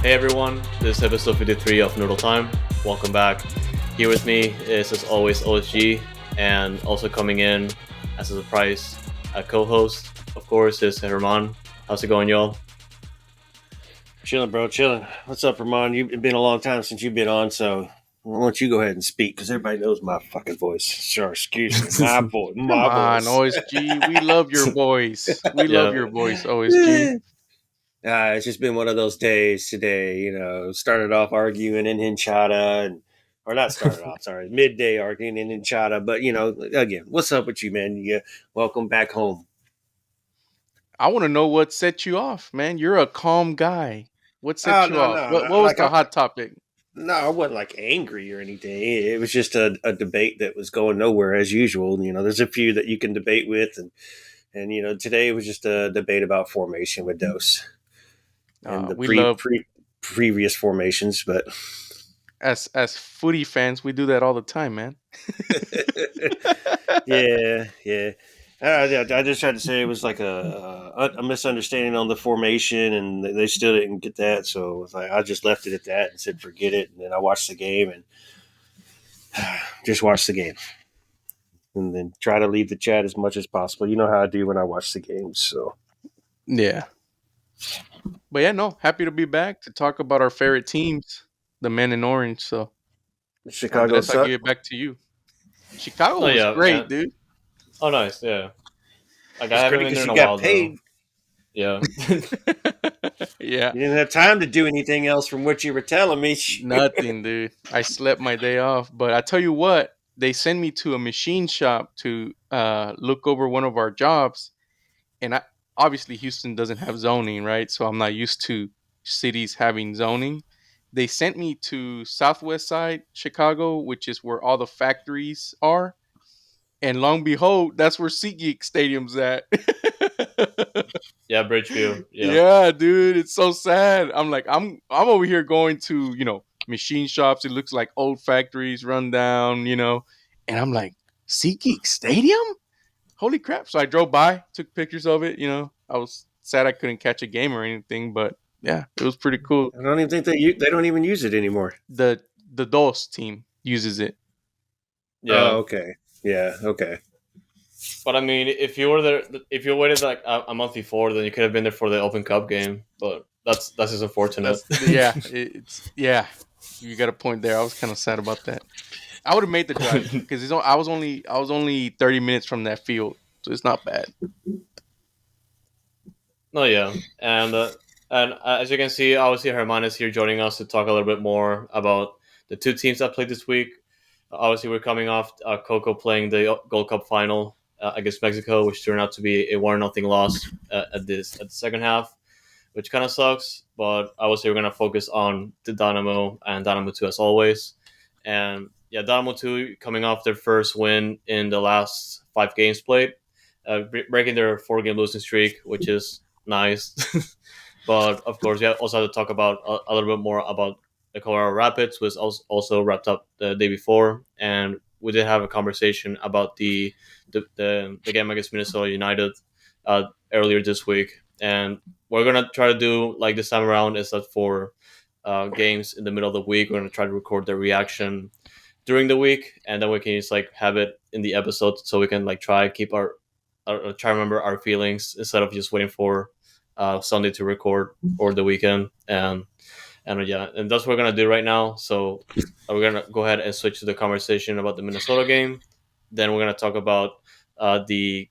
Hey everyone, this is episode 53 of Noodle Time. Welcome back. Here with me is, as always, OSG, and also coming in as a surprise co-host, of course, is Herman. How's it going, y'all? Chilling, bro, chilling. What's up, Ramon? It's been a long time since you've been on, so I'll let you go ahead and speak because everybody knows my fucking voice. Sure, excuse me, Come my on, voice. OSG. We love your voice. We love Yeah, your voice, OSG. It's just been one of those days today. Started off arguing in Hinchada, or not started off. Sorry, midday arguing in Hinchada. But again, what's up with you, man? Welcome back home. I want to know what set you off, man. You're a calm guy. What Oh set you no, off? no, What was like the hot topic? no, I wasn't like angry or anything. It was just a debate that was going nowhere as usual. There's a few that you can debate with, and today it was just a debate about formation with Dose and the We love previous formations. But as footy fans, we do that all the time, man. yeah. I just tried to say it was like a misunderstanding on the formation, and they still didn't get that. So it was like I just left it at that and said forget it. And then I watched the game and just watched the game. And then try to leave the chat as much as possible. You know how I do when I watch the games. So Yeah. But yeah, no, happy to be back to talk about our favorite teams, the men in orange. So Chicago Andres, I'll give suck. it back to you. Chicago oh was yeah, great, dude. oh nice, yeah. Like I It's haven't great been there because in you a got while though. paid. Yeah, Yeah. You didn't have time to do anything else from what you were telling me. Nothing, dude. I slept my day off. But I tell you what, they sent me to a machine shop to look over one of our jobs. And obviously, Houston doesn't have zoning, right? So I'm not used to cities having zoning. They sent me to Southwest Side, Chicago, which is where all the factories are. And long behold, that's where SeatGeek Stadium's at. yeah, Bridgeview. Yeah, Yeah, dude, it's so sad. I'm over here going to, machine shops. It looks like old factories run down. And I'm like, SeatGeek Stadium? Holy crap. So I drove by, took pictures of it. I was sad I couldn't catch a game or anything, but yeah, it was pretty cool. I don't even think they don't even use it anymore. The DOS team uses it. yeah. Oh, okay. Yeah, okay. But I mean, if you were there, if you waited like a month before, then you could have been there for the Open Cup game. But that's just unfortunate. Yeah, you got a point there. I was kind of sad about that. I would have made the drive because I was only 30 minutes from that field, so it's not bad. No, yeah, and as you can see, obviously Herman is here joining us to talk a little bit more about the two teams that played this week. Obviously, we're coming off Coco playing the Gold Cup final against Mexico, which turned out to be a 1-0 loss at the second half, which kind of sucks. But obviously, we're gonna focus on the Dynamo and Dynamo 2 as always. And yeah, Dynamo 2 coming off their first win in the last 5 games played, breaking their 4-game losing streak, which is nice. But of course, we also have to talk about a little bit more about the Colorado Rapids, was also wrapped up the day before, and we did have a conversation about the game against Minnesota United earlier this week. And we're gonna try to do like this time around is that for games in the middle of the week, we're gonna try to record the reaction during the week, and then we can just like have it in the episode, so we can like try keep try remember our feelings instead of just waiting for Sunday to record or the weekend. And yeah, and that's what we're gonna do right now. So we're gonna go ahead and switch to the conversation about the Minnesota game. Then we're gonna talk about the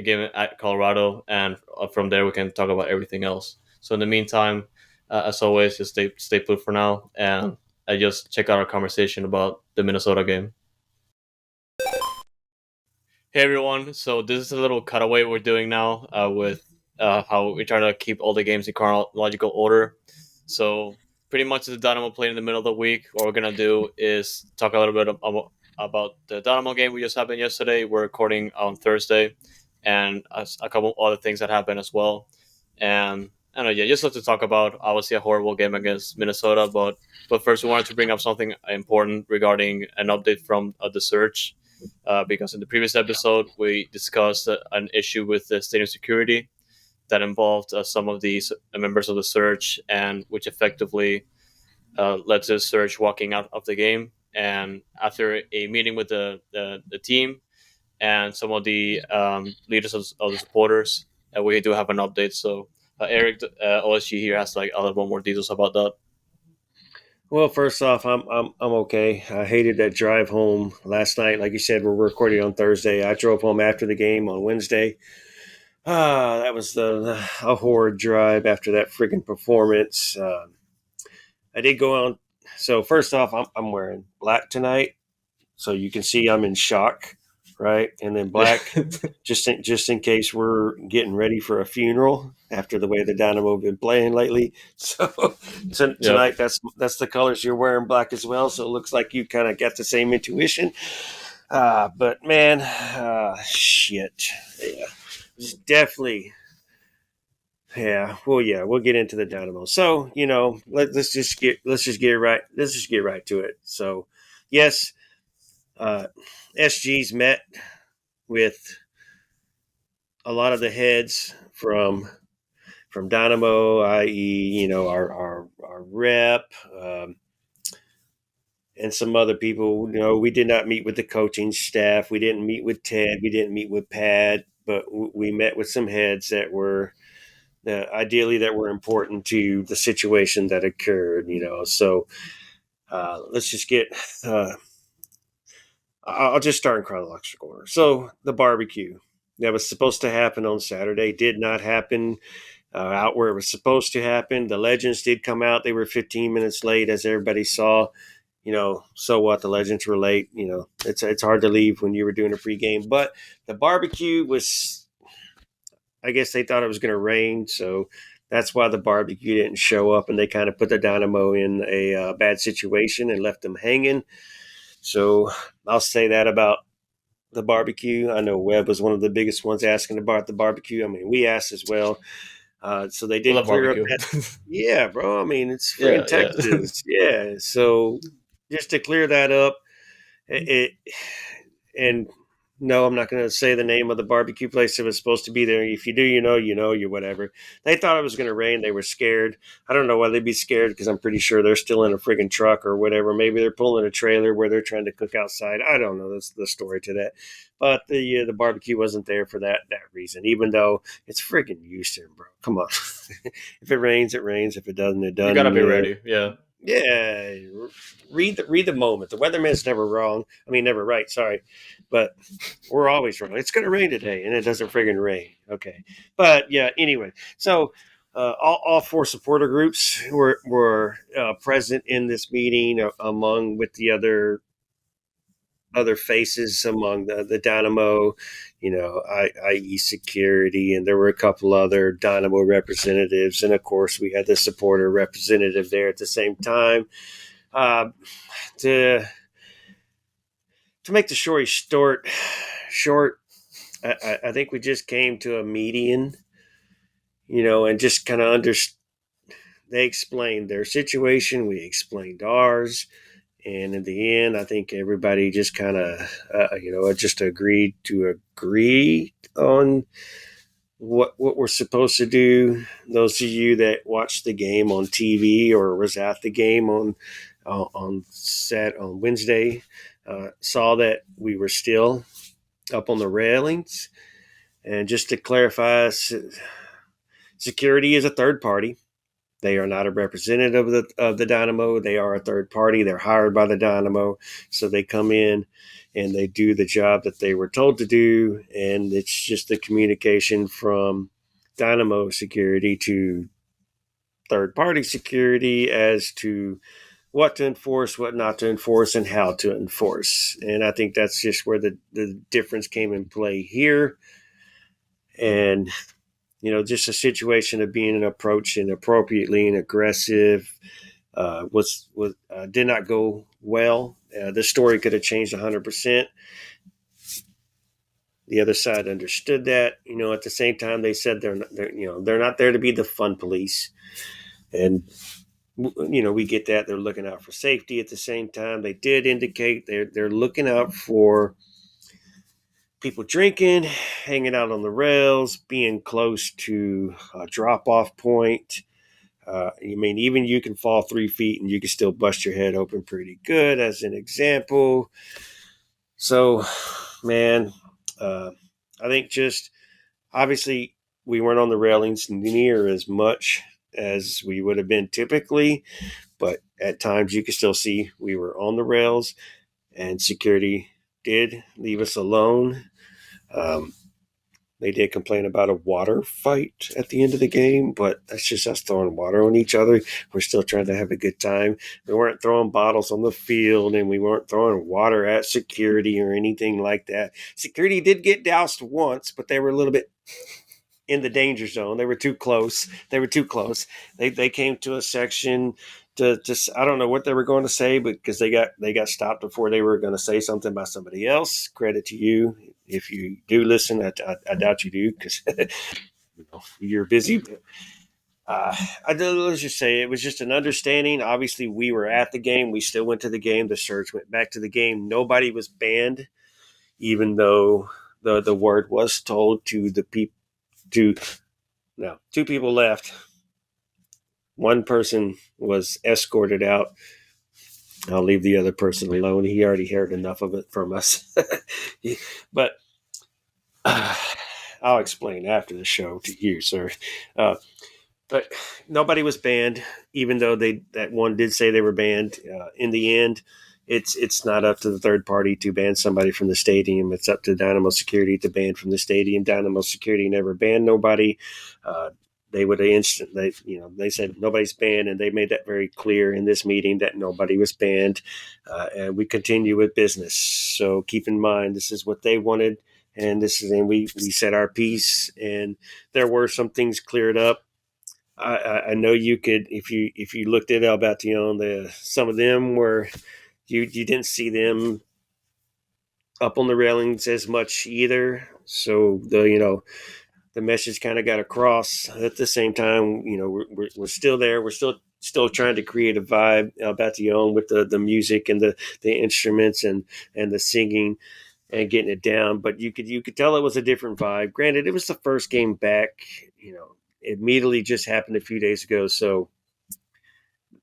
game at Colorado, and from there we can talk about everything else. So in the meantime, as always, just stay put for now, and I just check out our conversation about the Minnesota game. Hey everyone! So this is a little cutaway we're doing now with how we try to keep all the games in chronological order. So pretty much the Dynamo played in the middle of the week. What we're gonna do is talk a little bit about the Dynamo game we just happened yesterday. We're recording on Thursday, and a couple other things that happened as well. And I don't know, yeah, just have to talk about obviously a horrible game against Minnesota, but first we wanted to bring up something important regarding an update from the search. Because in the previous episode we discussed an issue with the stadium security, that involved some of the members of the Surge, and which effectively led to the Surge walking out of the game. And after a meeting with the team and some of the leaders of the supporters, we do have an update. So Eric, OSG here has like a little more details about that. Well, first off, I'm okay. I hated that drive home last night. Like you said, we're recording on Thursday. I drove home after the game on Wednesday. That was a horrid drive after that friggin' performance. I did go on. So first off, I'm wearing black tonight, so you can see I'm in shock, right? And then black, just in case we're getting ready for a funeral after the way the Dynamo have been playing lately. So tonight, Yep. that's the colors you're wearing, black as well. So it looks like you kind of got the same intuition. But man, shit, yeah, it's definitely. Yeah, well, yeah, we'll get into the Dynamo. So, let's just get right to it. So, yes, SG's met with a lot of the heads from Dynamo, i.e., our rep, and some other people. We did not meet with the coaching staff. We didn't meet with Ted. We didn't meet with Pat, but we met with some heads that were ideally that were important to the situation that occurred. So let's just get. I'll just start in chronological order. So the barbecue that was supposed to happen on Saturday did not happen out where it was supposed to happen. The legends did come out. They were 15 minutes late, as everybody saw. So what? The legends were late. It's hard to leave when you were doing a pregame. But the barbecue was, I guess they thought it was going to rain, so that's why the barbecue didn't show up, and they kind of put the Dynamo in a bad situation and left them hanging. So I'll say that about the barbecue. I know Webb was one of the biggest ones asking about the barbecue. I mean, we asked as well. So they I did love clear up barbecue. that. Yeah, bro. I mean, it's Yeah, friggin' yeah. Texas. Yeah. So just to clear that up, it and no, I'm not going to say the name of the barbecue place that was supposed to be there. If you do, you whatever. They thought it was going to rain. They were scared. I don't know why they'd be scared because I'm pretty sure they're still in a friggin' truck or whatever. Maybe they're pulling a trailer where they're trying to cook outside. I don't know. That's the story to that. But the barbecue wasn't there for that reason. Even though it's friggin' Houston, bro. Come on. If it rains, it rains. If it doesn't, it You gotta doesn't. be ready. Yeah. Yeah, read the moment. The weatherman's never wrong. I mean, never right. Sorry, but we're always wrong. It's going to rain today, and it doesn't friggin' rain. Okay, but yeah. Anyway, so all four supporter groups were present in this meeting, among with the other faces among the Dynamo, i.e. security, and there were a couple other Dynamo representatives, and of course we had the supporter representative there at the same time. Uh, to to make the story short, I think we just came to a median, and just kind of they explained their situation, we explained ours, and in the end, I think everybody just kind of, just agreed to agree on what we're supposed to do. Those of you that watched the game on TV or was at the game on set on Wednesday saw that we were still up on the railings. And just to clarify, security is a third party. They are not a representative of the Dynamo. They are a third party. They're hired by the Dynamo. So they come in and they do the job that they were told to do. And it's just the communication from Dynamo security to third party security as to what to enforce, what not to enforce, and how to enforce. And I think that's just where the difference came in play here. And just a situation of being approached inappropriately and aggressive did not go well. The story could have changed 100%. The other side understood that. At the same time, they said they're not there to be the fun police, and we get that they're looking out for safety. At the same time, they did indicate they're looking out for people drinking, hanging out on the rails, being close to a drop-off point. I mean, even you can fall 3 feet and you can still bust your head open pretty good, as an example. So, man, I think just obviously we weren't on the railings near as much as we would have been typically, but at times you could still see we were on the rails, and security did leave us alone. Um, they did complain about a water fight at the end of the game, but that's just us throwing water on each other. We're still trying to have a good time. We weren't throwing bottles on the field, and we weren't throwing water at security or anything like that. Security did get doused once, but they were a little bit in the danger zone. They were too close. They came to a section to I don't know what they were going to say, but because they got stopped before they were going to say something about somebody else. Credit to you if you do listen. I doubt you do because you're busy. Let's just say it was just an understanding. Obviously, we were at the game. We still went to the game. The Surge went back to the game. Nobody was banned, even though the word was told to the people. To No, two people left. One person was escorted out. I'll leave the other person alone. He already heard enough of it from us. But I'll explain after the show to you, sir. Uh, but nobody was banned, even though that one did say they were banned. In the end, it's not up to the third party to ban somebody from the stadium. It's up to Dynamo Security to ban from the stadium. Dynamo Security never banned nobody. They would have they said nobody's banned, and they made that very clear in this meeting that nobody was banned, and we continue with business. So keep in mind, this is what they wanted, and we said our piece, and there were some things cleared up. I know you could if you looked at El Bation, some of them were you didn't see them up on the railings as much either. So the message kind of got across. At the same time, we're still there. We're still trying to create a vibe El Bation with the music and the instruments and the singing and getting it down. But you could tell it was a different vibe. Granted, it was the first game back. It immediately just happened a few days ago, so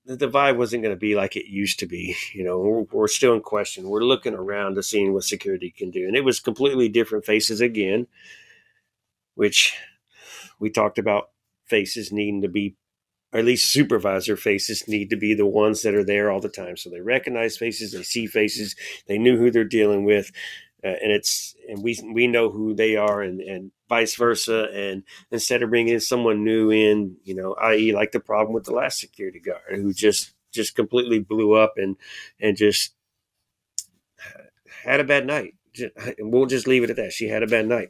the vibe wasn't going to be like it used to be. We're still in question. We're looking around to seeing what security can do, and it was completely different faces again, which we talked about faces needing to be, or at least supervisor faces need to be the ones that are there all the time. So they recognize faces, they see faces, they knew who they're dealing with, and we know who they are, and vice versa. And instead of bringing someone new in, i.e., like the problem with the last security guard who just completely blew up and just had a bad night. And we'll just leave it at that. She had a bad night,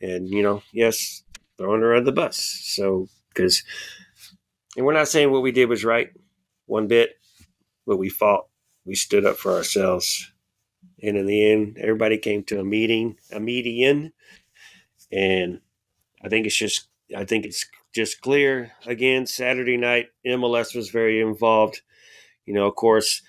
and yes, throwing her under the bus. So and we're not saying what we did was right one bit, but we fought. We stood up for ourselves. And in the end, everybody came to a median. And I think it's just clear. Again, Saturday night, MLS was very involved. Of course,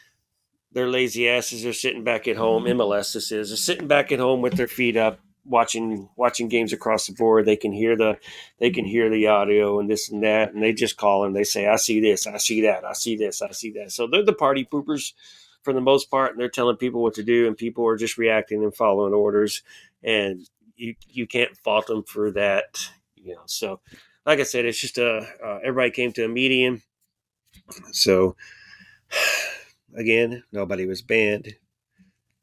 their lazy asses are sitting back at home. MLS, this is, are sitting back at home with their feet up, watching games across the board. They can hear the audio and this and that, and they just call and they say, "I see this, I see that, I see this, I see that." So they're the party poopers for the most part, and they're telling people what to do, and people are just reacting and following orders, and you can't fault them for that. So like I said, it's just everybody came to a median. So again, nobody was banned.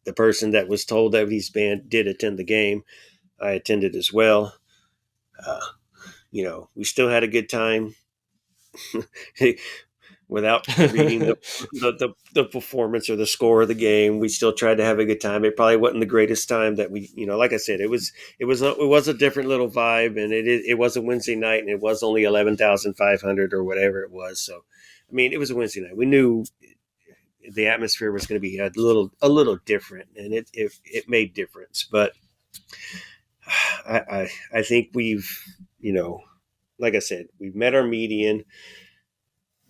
The person that was told that he's banned did attend the game. I attended as well. Uh, we still had a good time without reading the performance or the score of the game. We still tried to have a good time. It probably wasn't the greatest time that we, like I said, it was a different little vibe, and it was a Wednesday night, and it was only 11,500 or whatever it was. So, I mean, it was a Wednesday night. We knew the atmosphere was going to be a little different, and it made difference. But I think we've, like I said, we've met our median.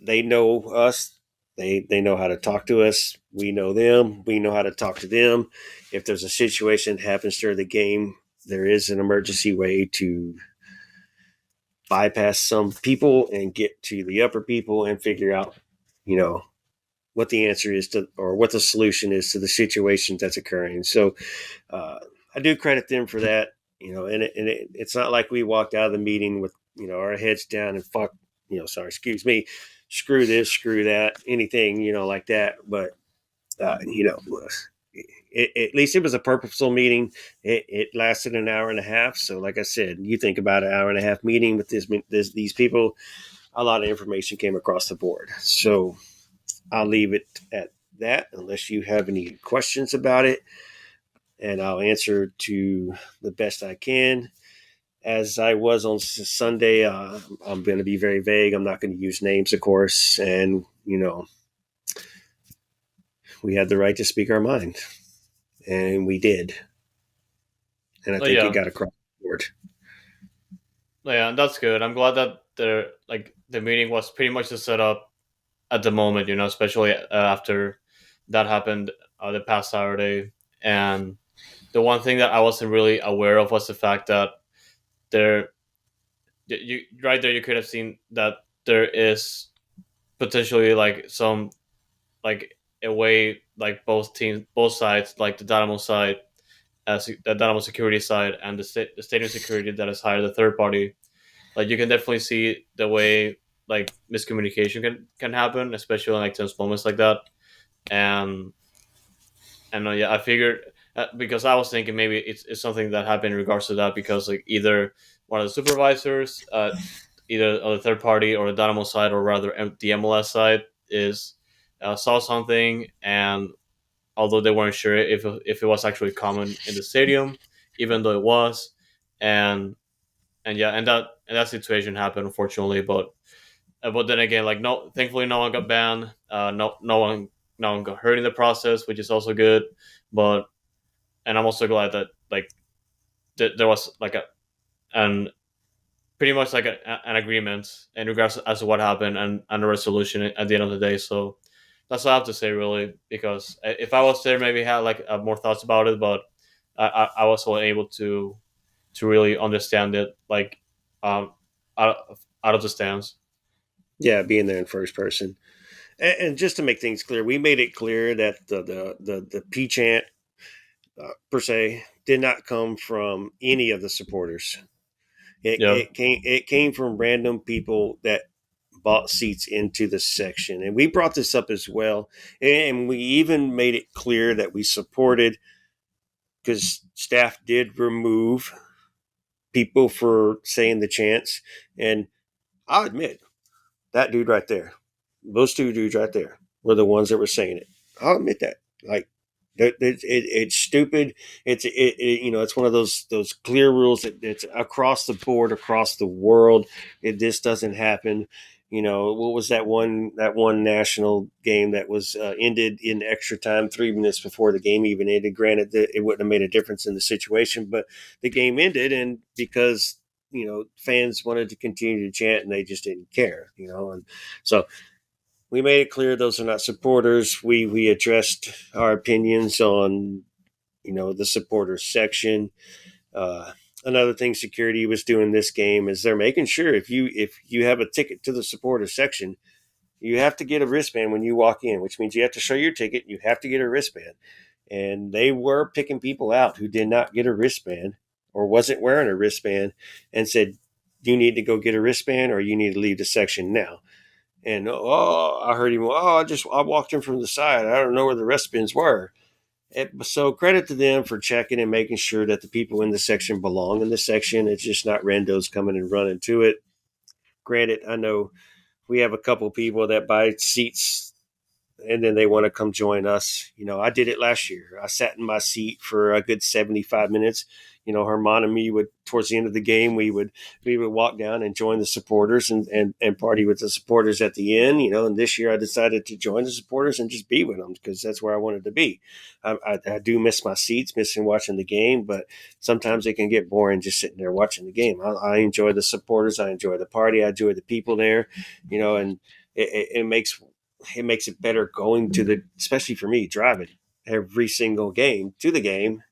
They know us. They know how to talk to us. We know them. We know how to talk to them. If there's a situation that happens during the game, there is an emergency way to bypass some people and get to the upper people and figure out, what the answer is to, or what the solution is to the situation that's occurring. So uh, I do credit them for that, it's not like we walked out of the meeting with, our heads down and fuck, excuse me, screw this, screw that, anything, like that. But, at least it was a purposeful meeting. It lasted an hour and a half. So, like I said, you think about an hour and a half meeting with these people, a lot of information came across the board. So I'll leave it at that unless you have any questions about it, and I'll answer to the best I can. As I was on Sunday, I'm going to be very vague. I'm not going to use names, of course. And, we had the right to speak our mind, and we did. And I Oh think it yeah, got across the board. yeah, and that's good. I'm glad that the meeting was pretty much the setup at the moment. Especially after that happened the past Saturday. And the one thing that I wasn't really aware of was the fact that there, you right there, you could have seen that there is potentially like some like a way like both teams, both sides, like the Dynamo side, the Dynamo security side, and the stadium security that is hired the third party. Like you can definitely see the way like miscommunication can happen, especially in like tense moments like that. And yeah, I figured because I was thinking maybe it's something that happened in regards to that, because like either one of the supervisors, either on the third party or the Dynamo side, or rather the MLS side, is saw something, and although they weren't sure if it was actually common in the stadium, even though it was, and yeah, and that situation happened, unfortunately. But then again, like, no, thankfully no one got banned. No one got hurt in the process, which is also good. But and I'm also glad that like there was like an pretty much like an agreement in regards as to what happened, and a resolution at the end of the day. So that's all I have to say, really. Because if I was there, maybe had like more thoughts about it, but I was only able to really understand it, like out of the stands. Yeah, being there in first person. And just to make things clear, we made it clear that the P chant, per se, did not come from any of the supporters. Yeah. It came from random people that bought seats into the section, and we brought this up as well, and we even made it clear that we supported, because staff did remove people for saying the chants, and I'll admit that dude right there, those two dudes right there, were the ones that were saying it. I'll admit that. Like, it's stupid. It's one of those clear rules that it's across the board, across the world. This doesn't happen. What was that one national game that was ended in extra time, 3 minutes before the game even ended? Granted, that it wouldn't have made a difference in the situation, but the game ended, and because fans wanted to continue to chant and they just didn't care. And so we made it clear those are not supporters. We addressed our opinions on the supporters section. Uh, Another thing security was doing this game is they're making sure if you have a ticket to the supporters section, you have to get a wristband when you walk in, which means you have to show your ticket. You have to get a wristband, and they were picking people out who did not get a wristband or wasn't wearing a wristband, and said, "You need to go get a wristband, or you need to leave the section now." And I heard him. I walked in from the side. I don't know where the wristbands were. So credit to them for checking and making sure that the people in the section belong in the section. It's just not randos coming and running to it. Granted, I know we have a couple people that buy seats and then they want to come join us. I did it last year. I sat in my seat for a good 75 minutes. Herman and me would, towards the end of the game, we would walk down and join the supporters and party with the supporters at the end. And this year I decided to join the supporters and just be with them because that's where I wanted to be. I do miss my seats, missing watching the game, but sometimes it can get boring just sitting there watching the game. I enjoy the supporters. I enjoy the party. I enjoy the people there, and it makes it better going to especially for me, driving every single game to the game.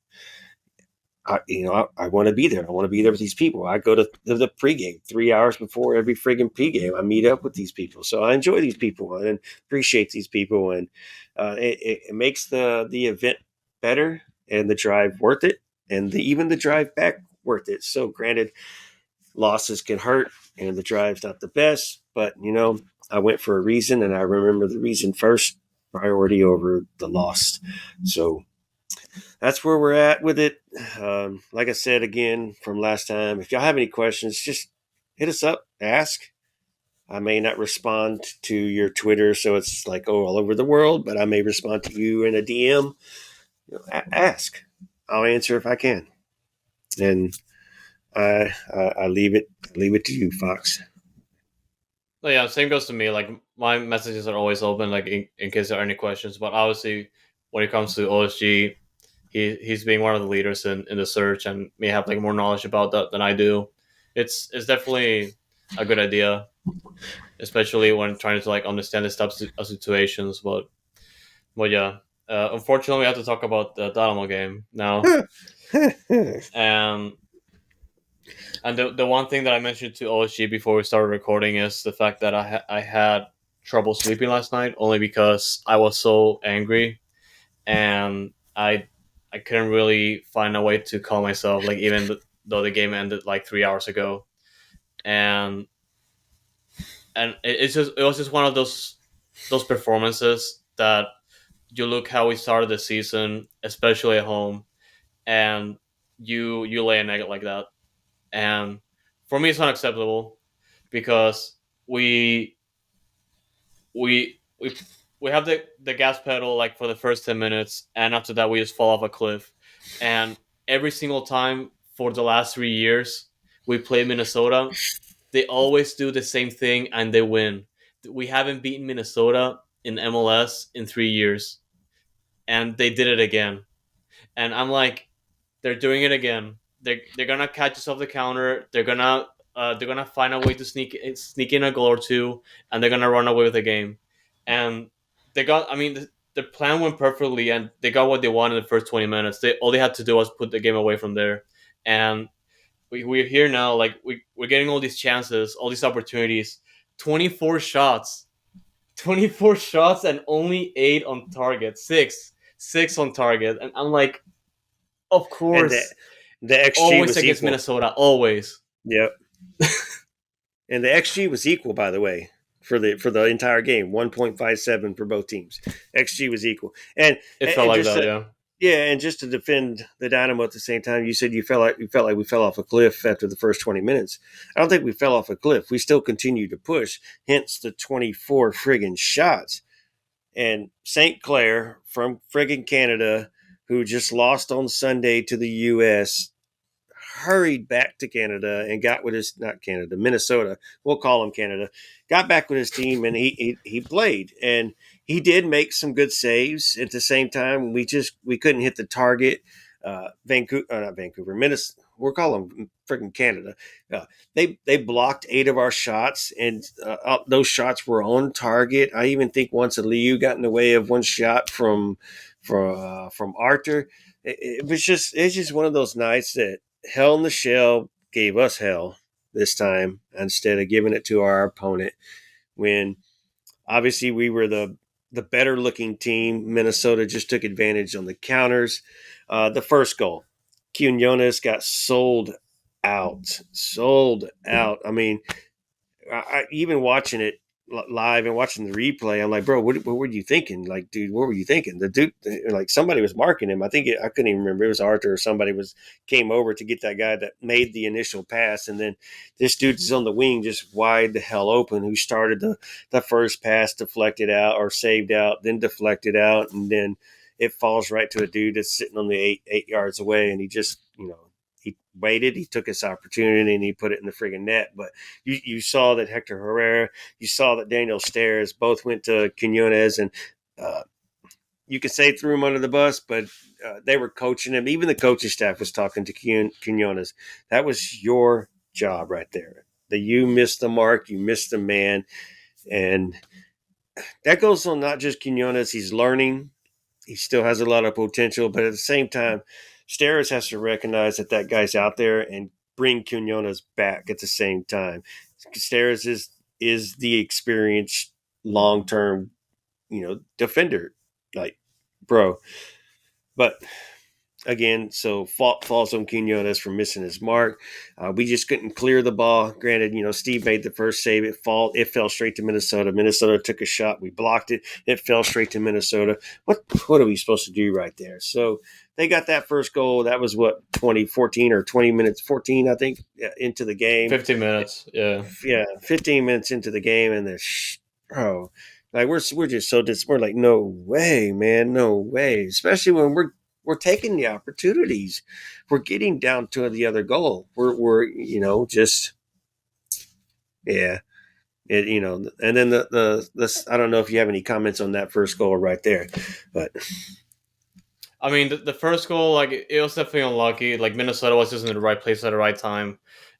I want to be there. I want to be there with these people. I go to the pregame 3 hours before every friggin' pregame. I meet up with these people, so I enjoy these people and appreciate these people, and it makes the event better and the drive worth it, and even the drive back worth it. So, granted, losses can hurt, and the drive's not the best, but I went for a reason, and I remember the reason first, priority over the loss. So that's where we're at with it. Like I said again from last time, if y'all have any questions, just hit us up, ask. I may not respond to your Twitter, so it's like all over the world, but I may respond to you in a DM. Ask. I'll answer if I can, and I leave it to you, Fox. Oh, yeah, same goes to me. Like my messages are always open, like in case there are any questions. But obviously, when it comes to OSG, he's being one of the leaders in the search and may have like more knowledge about that than I do. It's definitely a good idea, especially when trying to like understand this type of situations. But yeah, unfortunately, we have to talk about the Dynamo game now. And the one thing that I mentioned to OSG before we started recording is the fact that I had trouble sleeping last night only because I was so angry, and I couldn't really find a way to calm myself. Like even though the game ended like 3 hours ago, and it was just one of those performances that you look how we started the season, especially at home, and you lay an egg like that. And for me, it's unacceptable because we we we have the gas pedal like for the first 10 minutes, and after that we just fall off a cliff. And every single time for the last 3 years we play Minnesota, they always do the same thing and they win. We haven't beaten Minnesota in MLS in 3 years, and they did it again. And I'm like, they're doing it again. They're gonna catch us off the counter. They're gonna find a way to sneak in a goal or two, and they're gonna run away with the game. And they got. I mean, the plan went perfectly, and they got what they wanted in the first 20 minutes. All they had to do was put the game away from there. And we're here now. Like we're getting all these chances, all these opportunities. 24 shots, 24 shots, and only 8 on target. Six on target, and I'm like, of And course, the XG always was against equal. Minnesota, always. Yep. And the XG was equal, by the way, for the entire game, 1.57 for both teams. XG was equal, It felt and like just that, to, yeah. yeah, and just to defend the Dynamo at the same time, you said you felt like we fell off a cliff after the first 20 minutes. I don't think we fell off a cliff. We still continued to push. Hence the 24 friggin' shots. And St. Clair from friggin' Canada, who just lost on Sunday to the U.S., hurried back to Canada and got with his not Canada, Minnesota. We'll call him Canada. Got back with his team and he played and he did make some good saves. At the same time, we couldn't hit the target. Vancouver, not Vancouver, Minnesota. We'll call them freaking Canada. They blocked 8 of our shots, and those shots were on target. I even think once Aliu got in the way of one shot from Arthur. It's just one of those nights that Hell in the Shell gave us hell this time instead of giving it to our opponent. When obviously we were the better looking team, Minnesota just took advantage on the counters. The first goal, Quinones got sold out. I mean, even watching it live and watching the replay, I'm like, bro, what were you thinking? Like, dude, what were you thinking? The dude, like, somebody was marking him. I couldn't even remember. It was Arthur or somebody came over to get that guy that made the initial pass, and then this dude is on the wing, just wide the hell open. Who started the first pass, deflected out or saved out, then deflected out, and then it falls right to a dude that's sitting on the eight yards away, and he just he waited, he took his opportunity, and he put it in the friggin' net. But you saw that Hector Herrera, you saw that Daniel Stairs both went to Quinones, and uh, you could say threw him under the bus, but they were coaching him. Even the coaching staff was talking to Quinones. That was your job right there. That you missed the mark, you missed the man, and that goes on not just Quinones. He's learning. He still has a lot of potential, but at the same time, Steres has to recognize that guy's out there and bring Quinones back at the same time. Steres is the experienced long term, defender, like, bro. But again, so fault falls on Quinones for missing his mark. We just couldn't clear the ball. Granted, Steve made the first save. It fell straight to Minnesota. Minnesota took a shot. We blocked it. It fell straight to Minnesota. What are we supposed to do right there? So they got that first goal. That was 2014 or 20 minutes, 14, I think, into the game. 15 minutes. Yeah. Yeah, 15 minutes into the game, and bro, like we're just so we're like, no way, man, no way. Especially when we're taking the opportunities. We're getting down to the other goal. We're just yeah. And then the I don't know if you have any comments on that first goal right there, but I mean, the first goal, like, it was definitely unlucky. Like, Minnesota was just in the right place at the right time,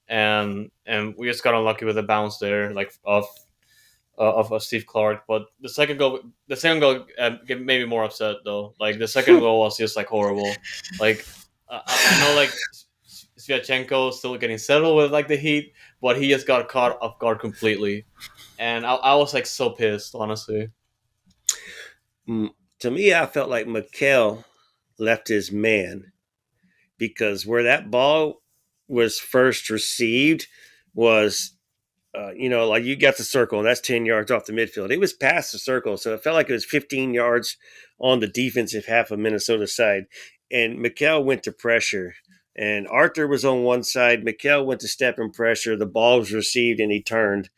and we just got unlucky with the bounce there, like, of Steve Clark. But the second goal made me more upset though. Like, the second goal was just like horrible. Like, I know, like, Sviatchenko still getting settled with like the heat, but he just got caught off guard completely, and I was like so pissed, honestly. to me, I felt like Mikel left his man because where that ball was first received was like you got the circle, and that's 10 yards off the midfield. It was past the circle, so it felt like it was 15 yards on the defensive half of Minnesota's side. And Mikel went to pressure, and Arthur was on one side. Mikel went to step and pressure. The ball was received, and he turned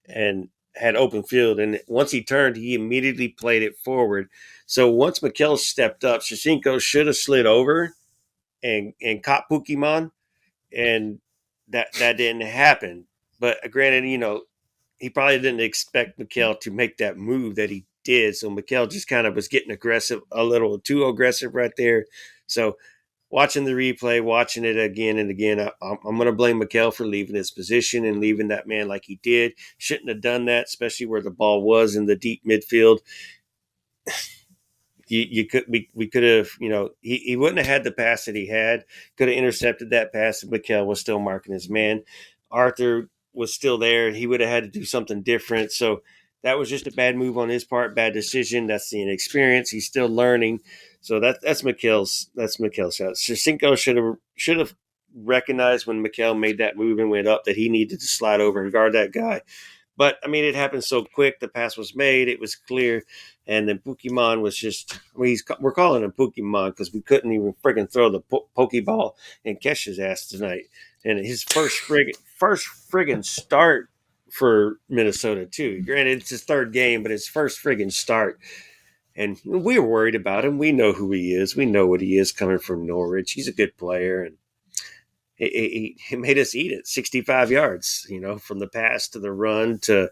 and had open field. And once he turned, he immediately played it forward. So once Mikel stepped up, Shevchenko should have slid over and caught Pokemon, and that didn't happen. But granted, he probably didn't expect Mikel to make that move that he did. So Mikel just kind of was getting aggressive, a little too aggressive right there. So watching the replay, watching it again and again, I'm going to blame Mikel for leaving his position and leaving that man like he did. Shouldn't have done that, especially where the ball was in the deep midfield. We could have, he wouldn't have had the pass that he had. Could have intercepted that pass if Mikel was still marking his man. Arthur was still there. He would have had to do something different. So that was just a bad move on his part, bad decision. That's the inexperience. He's still learning. So that's Mikel's shot. Shevchenko should have recognized when Mikel made that move and went up that he needed to slide over and guard that guy. But I mean, it happened so quick. The pass was made. It was clear. And then Pokemon was just, we're calling him Pokemon because we couldn't even friggin' throw the Pokeball and catch his ass tonight. And his first friggin' start for Minnesota, too. Granted, it's his third game, but his first friggin' start. And we were worried about him. We know who he is. We know what he is coming from Norwich. He's a good player. And he made us eat it 65 yards, from the pass to the run to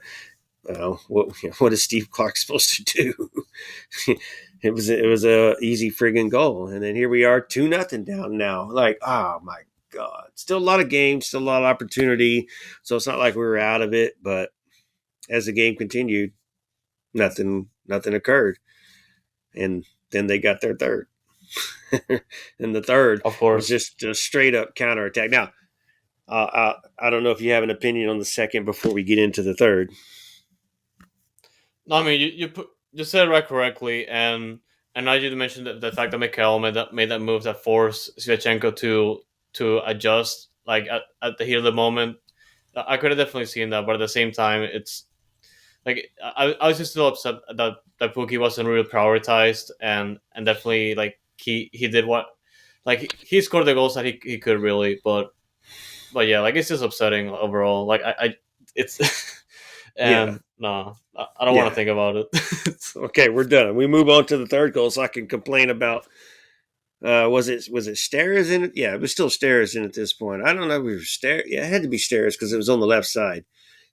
what is Steve Clark supposed to do? it was a easy friggin' goal, and then here we are 2-0 down now. Like, oh my god, still a lot of games, still a lot of opportunity. So it's not like we were out of it, but as the game continued, nothing occurred, and then they got their third. And the third, Of course, was just a straight up counterattack. Now, I don't know if you have an opinion on the second before we get into the third. no, I mean, you said it right correctly, and I did mention the fact that Mikel made that move that forced Sviatchenko to adjust, like, at the heat of the moment. I could have definitely seen that, but at the same time, it's like I was just still upset that Pookie wasn't really prioritized, and definitely, like, he did what, like, he scored the goals that he could really, but yeah, like, it's just upsetting overall. Like, I it's Yeah. and no, I don't want Yeah. to think about it. Okay, we're done. We move on to the third goal, so I can complain about. Was it Steres in it? Yeah, it was still Steres in at this point. I don't know if we were Steres. Yeah, it had to be Steres because it was on the left side.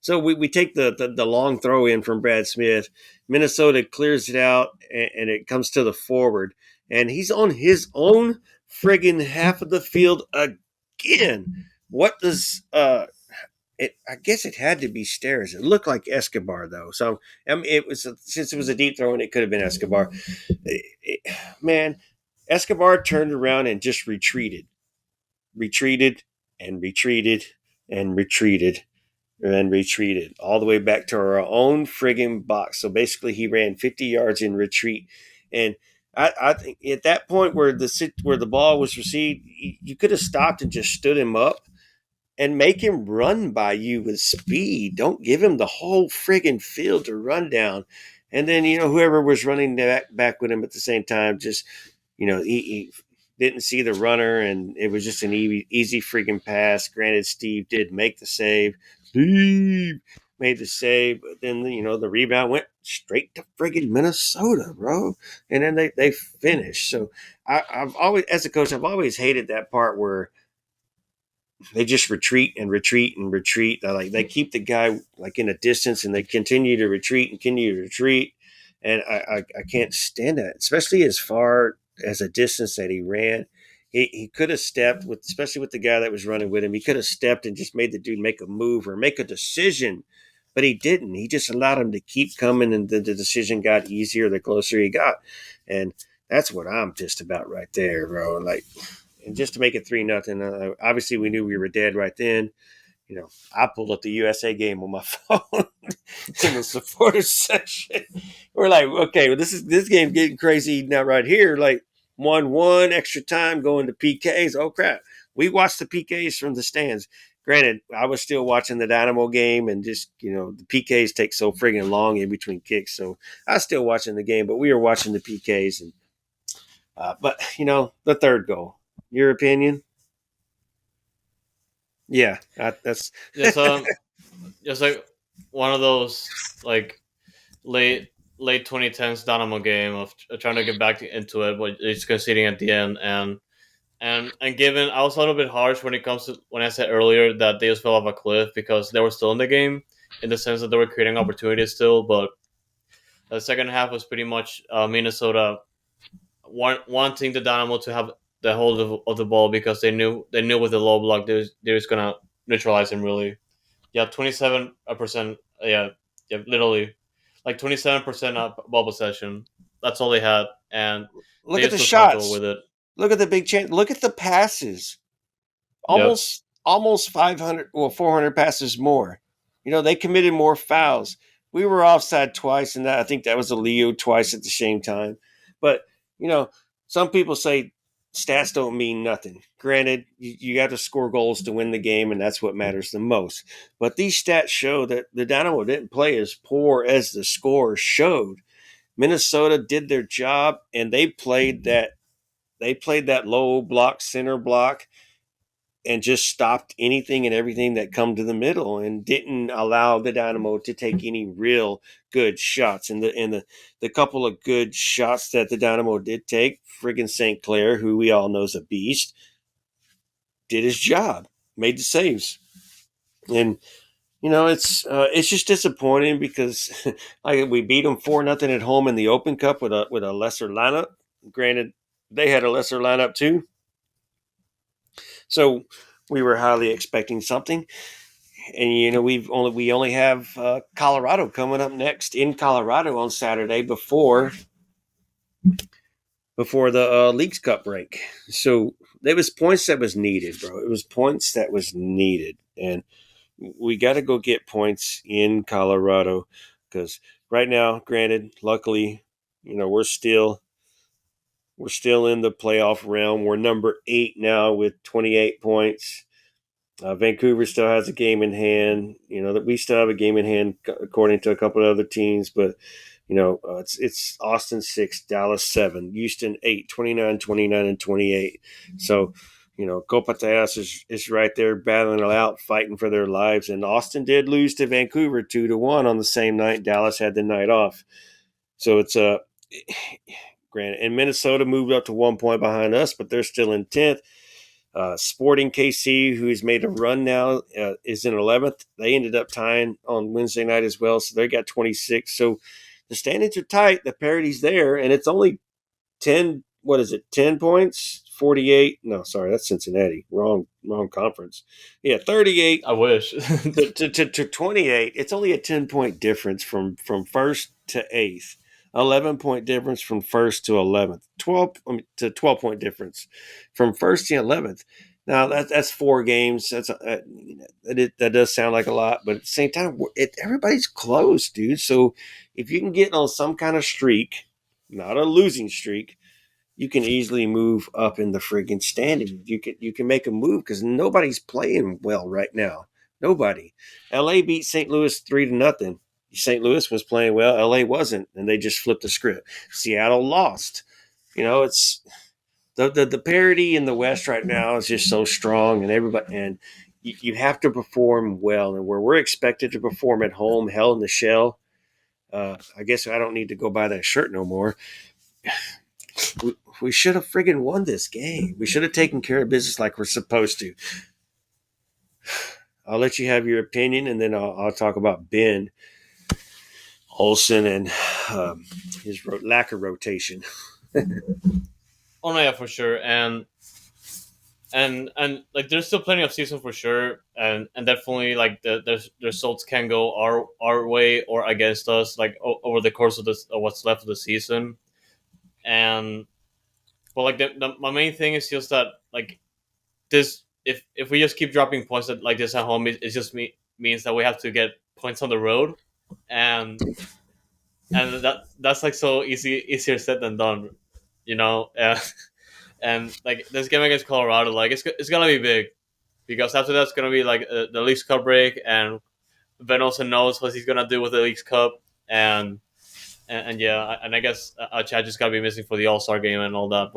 So we take the long throw in from Brad Smith. Minnesota clears it out, and it comes to the forward. And he's on his own friggin' half of the field again. What does I guess it had to be Steres. It looked like Escobar though. So I mean, since it was a deep throw and it could have been Escobar. Man, Escobar turned around and just retreated and retreated and retreated and retreated all the way back to our own friggin' box. So basically, he ran 50 yards in retreat, and I think at that point where the ball was received, you could have stopped and just stood him up and make him run by you with speed. Don't give him the whole friggin' field to run down. And then, whoever was running back with him at the same time, just, he didn't see the runner, and it was just an easy freaking pass. Granted, Steve did make the save. Steve made the save, but then, the rebound went straight to friggin' Minnesota, bro. And then they finished. So I've always, as a coach, I've always hated that part where they just retreat and retreat and retreat. They keep the guy like in a distance, and they continue to retreat and continue to retreat. And I can't stand that, especially as far as a distance that he ran. He could have stepped with, especially with the guy that was running with him. He could have stepped and just made the dude make a move or make a decision, but he didn't. He just allowed him to keep coming, and the decision got easier the closer he got. And that's what I'm pissed about right there, bro. Like, and just to make it 3-0, obviously we knew we were dead right then. I pulled up the USA game on my phone in the supporters section. We're like, okay, well, this game getting crazy now right here. Like 1-1, extra time, going to PKs. Oh crap! We watched the PKs from the stands. Granted, I was still watching the Dynamo game, and just the PKs take so friggin' long in between kicks, so I was still watching the game. But we were watching the PKs, and but the third goal. Your opinion? Yeah, that's just like one of those like late 2010s Dynamo game of trying to get back into it, but it's conceding at the end. And given I was a little bit harsh when it comes to when I said earlier that they just fell off a cliff because they were still in the game in the sense that they were creating opportunities still, but the second half was pretty much Minnesota wanting the Dynamo to have the hold of the ball because they knew with the low block they was gonna neutralize him really. Yeah, 27%. Yeah, literally, like 27% ball possession. That's all they had, and look they at just the look comfortable shots. with it. Look at the big chance. Look at the passes. Yep. Almost 500, well, 400 passes more. They committed more fouls. We were offside twice, and I think that was a Leo twice at the same time. But some people say stats don't mean nothing. Granted, you got to score goals to win the game, and that's what matters the most. But these stats show that the Dynamo didn't play as poor as the score showed. Minnesota did their job, and they played that low block, center block, and just stopped anything and everything that come to the middle, and didn't allow the Dynamo to take any real good shots. And the couple of good shots that the Dynamo did take, friggin' St. Clair, who we all know is a beast, did his job, made the saves. And it's just disappointing because like we beat them 4-0 at home in the Open Cup with a lesser lineup. Granted, they had a lesser lineup too, so we were highly expecting something. And we only have Colorado coming up next in Colorado on Saturday before the Leagues Cup break. So there was points that was needed, bro. It was points that was needed, and we got to go get points in Colorado because right now, granted, luckily, we're still in the playoff realm. We're number 8 now with 28 points. Vancouver still has a game in hand. That we still have a game in hand according to a couple of other teams, but it's Austin 6, Dallas 7, Houston 8, 29, 29, and 28. So, Copateas is right there battling it out, fighting for their lives. And Austin did lose to Vancouver 2-1 on the same night. Dallas had the night off. So it's granted. And Minnesota moved up to 1 point behind us, but they're still in 10th. Sporting KC, who's made a run now, is in 11th. They ended up tying on Wednesday night as well, so they got 26. So the standings are tight. The parity's there, and it's only 10. What is it? 10 points? 48? No, sorry, that's Cincinnati. Wrong conference. Yeah, 38 I wish. to 28. It's only a 10-point difference from first to eighth. 11-point difference from first to 11th. 12 point difference from first to 11th. Now that's 4 games. That does sound like a lot, but at the same time, everybody's close, dude. So if you can get on some kind of streak, not a losing streak, you can easily move up in the friggin' standing. You can make a move because nobody's playing well right now. Nobody. LA beat St. Louis 3-0. St. Louis was playing well. LA wasn't, and they just flipped the script. Seattle lost. It's the parity in the West right now is just so strong, and everybody and you have to perform well. And where we're expected to perform at home, Hell in the Shell. I guess I don't need to go buy that shirt no more. We should have friggin' won this game. We should have taken care of business like we're supposed to. I'll let you have your opinion, and then I'll talk about Ben Olsen and his lack of rotation. Oh no, yeah, for sure, and like there's still plenty of season for sure, and definitely like the results can go our way or against us like over the course of this of what's left of the season, and but like my main thing is just that like this if we just keep dropping points like this at home, it just means that we have to get points on the road, and that's like so easier said than done, you know. And like this game against Colorado, like it's gonna be big because after that's gonna be like the Leagues Cup break, and Ben also knows what he's gonna do with the Leagues Cup, and yeah, and I guess Chad just gotta be missing for the All Star game and all that,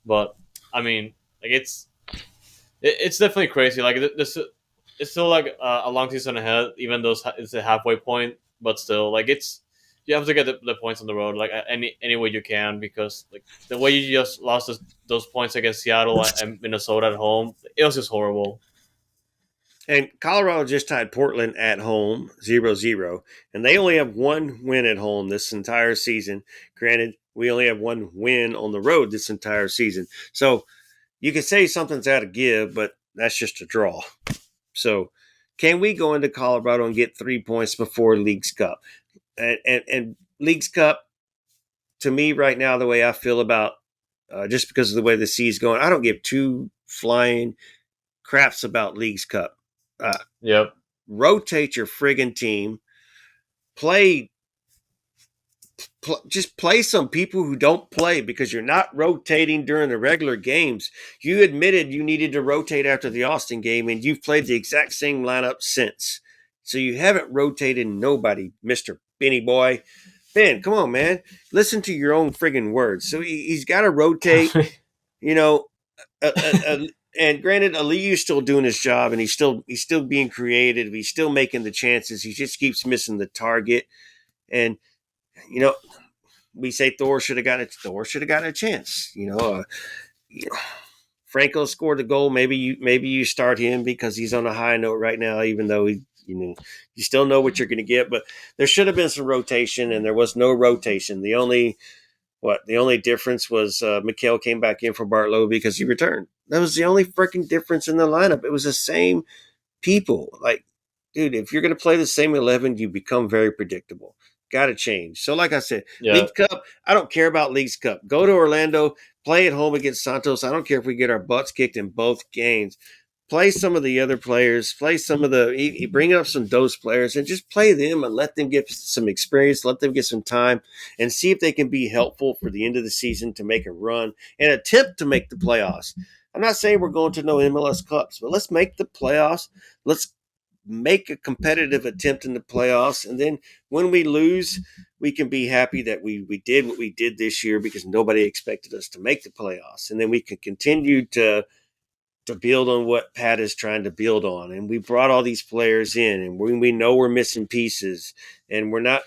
but I mean, like it's definitely crazy. Like this, it's still like a long season ahead, even though it's a halfway point. But still, like you have to get the points on the road, like any way you can, because like the way you just lost those points against Seattle and Minnesota at home, it was just horrible. And Colorado just tied Portland at home 0-0, and they only have one win at home this entire season. Granted, we only have one win on the road this entire season. So you can say something's out of give, but that's just a draw. So can we go into Colorado and get 3 points before Leagues Cup? And Leagues Cup, to me right now, the way I feel about just because of the way the season's going, I don't give two flying craps about Leagues Cup. Yep. Rotate your friggin' team. Just play some people who don't play because you're not rotating during the regular games. You admitted you needed to rotate after the Austin game, and you've played the exact same lineup since. So you haven't rotated nobody, Mr. Benny Boy. Ben, come on, man. Listen to your own friggin' words. So he's got to rotate, you know. And granted, Aliu's still doing his job, and he's still being creative. He's still making the chances. He just keeps missing the target. And you know, we say Thor should have gotten a chance. Franco scored the goal. Maybe you start him because he's on a high note right now, even though you still know what you're going to get. But there should have been some rotation, and there was no rotation. The only difference was Mikhail came back in for Bartlow because he returned. That was the only freaking difference in the lineup. It was the same people. Like, dude, if you're going to play the same 11, you become very predictable. Got to change. So, like I said, Yeah. Leagues Cup, I don't care about Leagues Cup. Go to Orlando, play at home against Santos. I don't care if we get our butts kicked in both games. Play some of the other players. Play some of bring up some Dose players and just play them and let them get some experience. Let them get some time and see if they can be helpful for the end of the season to make a run and attempt to make the playoffs. I'm not saying we're going to no MLS Cups, but let's make the playoffs. Let's make a competitive attempt in the playoffs. And then when we lose, we can be happy that we did what we did this year because nobody expected us to make the playoffs. And then we can continue to build on what Pat is trying to build on. And we brought all these players in, and we know we're missing pieces, and we're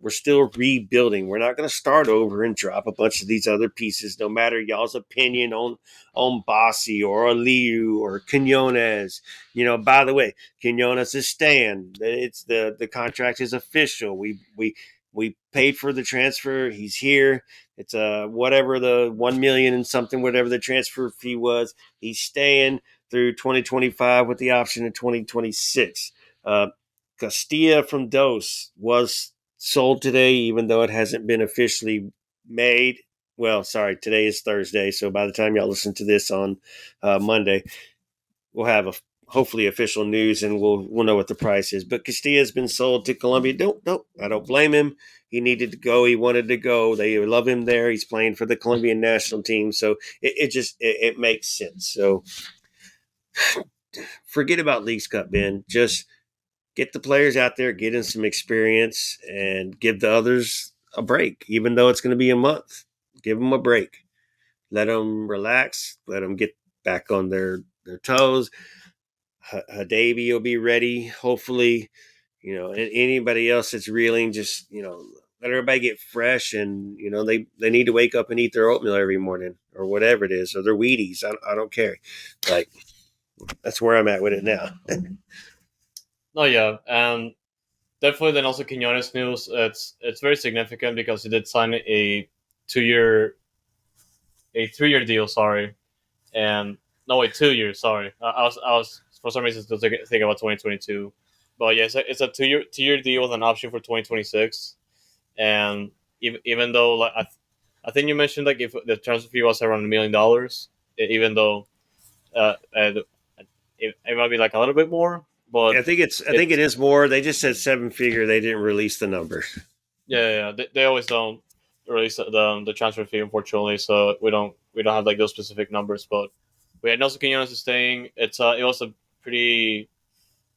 still rebuilding. We're not going to start over and drop a bunch of these other pieces, no matter y'all's opinion on Bassi or Aliu or Quinones. By the way, Quinones is staying. It's the contract is official. We paid for the transfer. He's here. It's whatever the 1 million and something, whatever the transfer fee was. He's staying through 2025 with the option in 2026. Castilla from Dos was sold today, even though it hasn't been officially made. Well, sorry, today is Thursday, so by the time y'all listen to this on Monday, we'll have hopefully official news, and we'll know what the price is. But Castilla's been sold to Colombia. Don't I don't blame him. He needed to go. He wanted to go. They love him there. He's playing for the Colombian national team, so it makes sense. So forget about Leagues Cup, Ben. Just get the players out there, get in some experience, and give the others a break, even though it's going to be a month. Give them a break. Let them relax. Let them get back on their toes. Hadabi will be ready, hopefully. And anybody else that's reeling, just let everybody get fresh, and they need to wake up and eat their oatmeal every morning or whatever it is, or their Wheaties. I don't care. Like, that's where I'm at with it now. No, yeah, and definitely. Then also Quinones news. It's very significant because he did sign a 2 year, a 3 year deal. Sorry, and no, wait, 2 years. Sorry, I was for some reason still thinking about 2022, but yeah, it's a 2 year deal with an option for 2026. And even though I think you mentioned like if the transfer fee was around $1 million, even though it might be like a little bit more, but I think it is more. They just said 7-figure. They didn't release the number. yeah, they always don't release the transfer fee, unfortunately. So we don't have like those specific numbers, but we had Nelson Quinones is staying. It was a pretty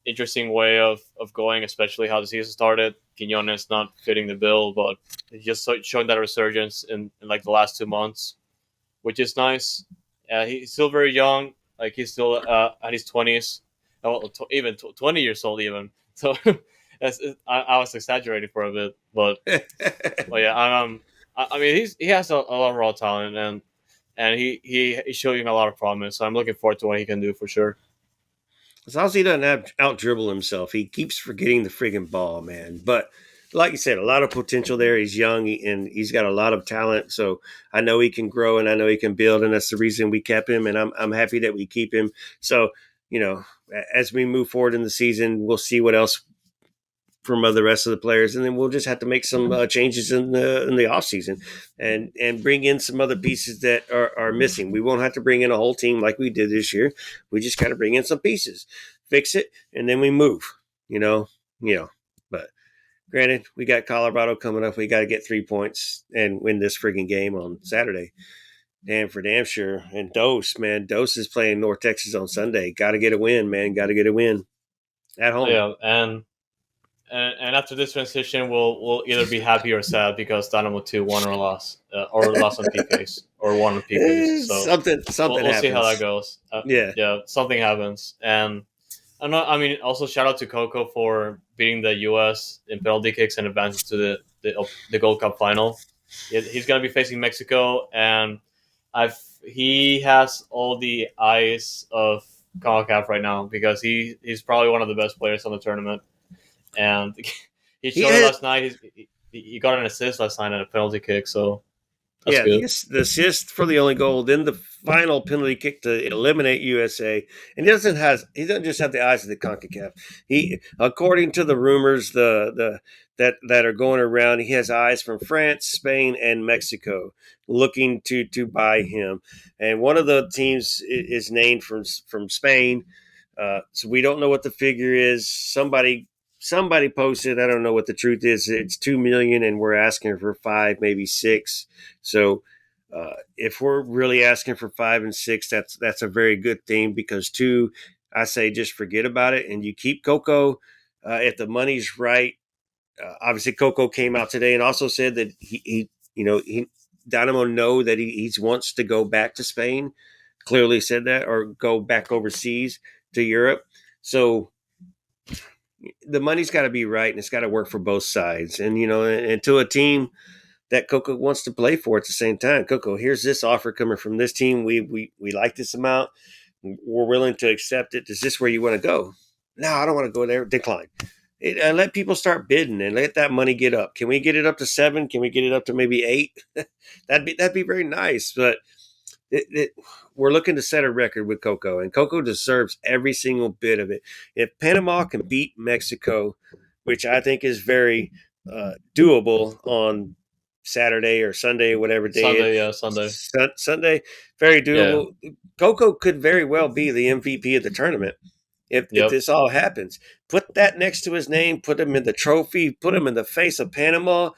interesting way of going, especially how the season started. Quinones not fitting the bill, but he's just showing that resurgence in like the last 2 months, which is nice. He's still very young, like he's still at his 20s, well, even 20 years old, even. So I was exaggerating for a bit, but yeah, I mean he has a lot of raw talent, and he's showing a lot of promise. So I'm looking forward to what he can do for sure. As long as he doesn't out dribble himself, he keeps forgetting the friggin' ball, man. But like you said, a lot of potential there. He's young and he's got a lot of talent. So I know he can grow and I know he can build, and that's the reason we kept him. And I'm happy that we keep him. So as we move forward in the season, we'll see what else from the rest of the players, and then we'll just have to make some changes in the off season, and bring in some other pieces that are missing. We won't have to bring in a whole team like we did this year. We just got to bring in some pieces, fix it, and then we move. You know, But granted, we got Colorado coming up. We got to get 3 points and win this frigging game on Saturday. Damn for damn sure. And Dose, man, Dose is playing North Texas on Sunday. Got to get a win, man. Got to get a win at Oh, home. yeah, and after this transition, we'll either be happy or sad because Dynamo 2 won or lost on PKs or won on PKs. So Something we'll see how that happens. goes. Yeah. Yeah, something happens, and I mean, also shout out to Coco for beating the U.S. in penalty kicks and advancing to the Gold Cup final. He's gonna be facing Mexico, and he has all the eyes of CONCACAF right now because he's probably one of the best players on the tournament, and he He showed it had, last night. He got an assist last night and a penalty kick, so that's yeah, good. the assist for the only goal, then the final penalty kick to eliminate USA. And he doesn't just have the eyes of the CONCACAF. He, according to the rumors, that are going around, he has eyes from France, Spain, and Mexico looking to buy him. And one of the teams is named from Spain. So we don't know what the figure is. Somebody posted. I don't know what the truth is. It's 2 million, and we're asking for 5, maybe 6. So if we're really asking for 5 and 6, that's a very good thing, because 2, I say just forget about it and you keep Coco if the money's right. Obviously, Coco came out today and also said that he Dynamo know that he wants to go back to Spain. Clearly said that, or go back overseas to Europe. So the money's got to be right, and it's got to work for both sides. And to a team that Coco wants to play for at the same time, Coco, here's this offer coming from this team. We like this amount. We're willing to accept it. Is this where you want to go? No, I don't want to go there. Decline. Let people start bidding and let that money get up. Can we get it up to 7? Can we get it up to maybe 8? That'd be very nice. But we're looking to set a record with Coco, and Coco deserves every single bit of it. If Panama can beat Mexico, which I think is very doable on Saturday or Sunday, whatever day Sunday, yeah, Sunday. Sunday, very Yeah. doable. Coco could very well be the MVP of the tournament if Yep. this all happens. Put that next to his name, put him in the trophy, put him in the face of Panama,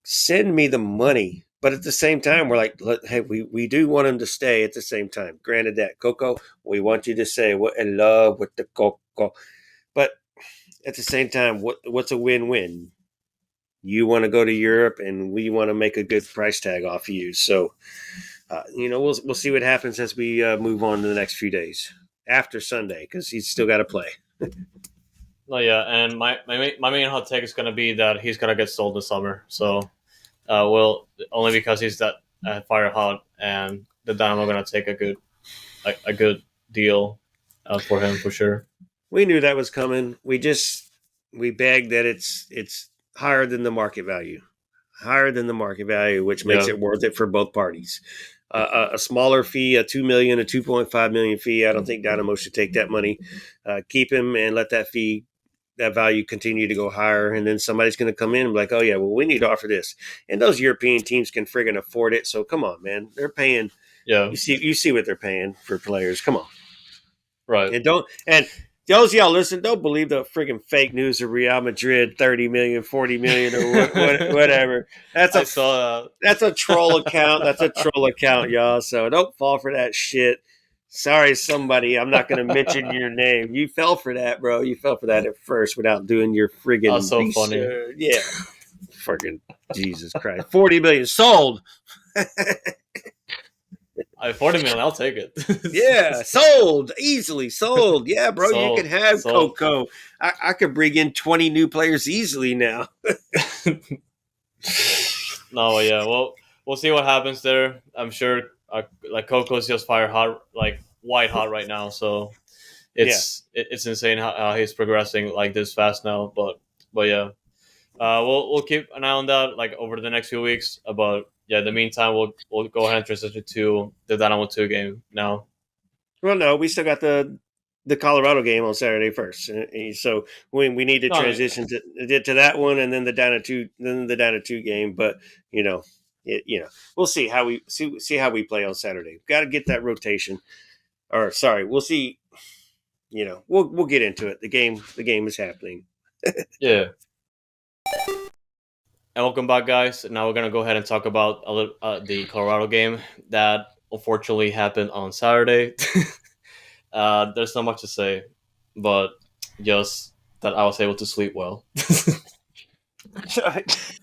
send me the money. But at the same time, we're like, hey, we do want him to stay at the same time. Granted that, Coco, we want you to say what in love with the Coco. But at the same time, what's a win-win? You want to go to Europe, and we want to make a good price tag off of you. So, we'll see what happens as we move on to the next few days after Sunday, because he's still got to play. No, yeah, and my main hot take is gonna be that he's gonna get sold this summer. So, well, only because he's that fire hot, and the Dynamo gonna take a good deal for him for sure. We knew that was coming. We begged that it's higher than the market value, which makes Yeah, it worth it for both parties. A smaller fee, a 2 million, a 2.5 million fee. I don't think Dynamo should take that money. Keep him and let that value continue to go higher, and then somebody's going to come in and be like, oh yeah, well, we need to offer this, and those European teams can friggin' afford it. So come on, man, they're paying. yeah, You see what they're paying for players. Come on, right. and those of y'all listen, don't believe the friggin' fake news of Real Madrid 30 million, 40 million, or whatever. That's I a saw that. that's a troll account. That's a troll account, y'all. So don't fall for that shit. Sorry, somebody. I'm not going to mention your name. You fell for that, bro. You fell for that at first without doing your That's friggin' so funny. research. Yeah. Friggin' Jesus Christ. 40 million sold. 40 million, I'll take it. Yeah, sold. Easily sold. Yeah, bro. You can So, have so Coco. I could bring in 20 new players easily now. no, yeah. Well, we'll see what happens there. I'm sure, like Coco's just fire hot, like white hot right now. So Yeah. it's insane how he's progressing like this fast now. But yeah, we'll keep an eye on that like over the next few weeks. But yeah, in the meantime, we'll go ahead and transition to the Dynamo 2 game now. Well, no, we still got the Colorado game on Saturday first. So we need to No, I mean, transition to that one, and then the Dana two game. But you know, we'll see how we play on Saturday. Got to get that rotation. Or sorry, we'll see. We'll get into it. The game is happening. yeah. And welcome back, guys. Now we're gonna go ahead and talk about the Colorado game that unfortunately happened on Saturday. There's not much to say, but just that I was able to sleep well.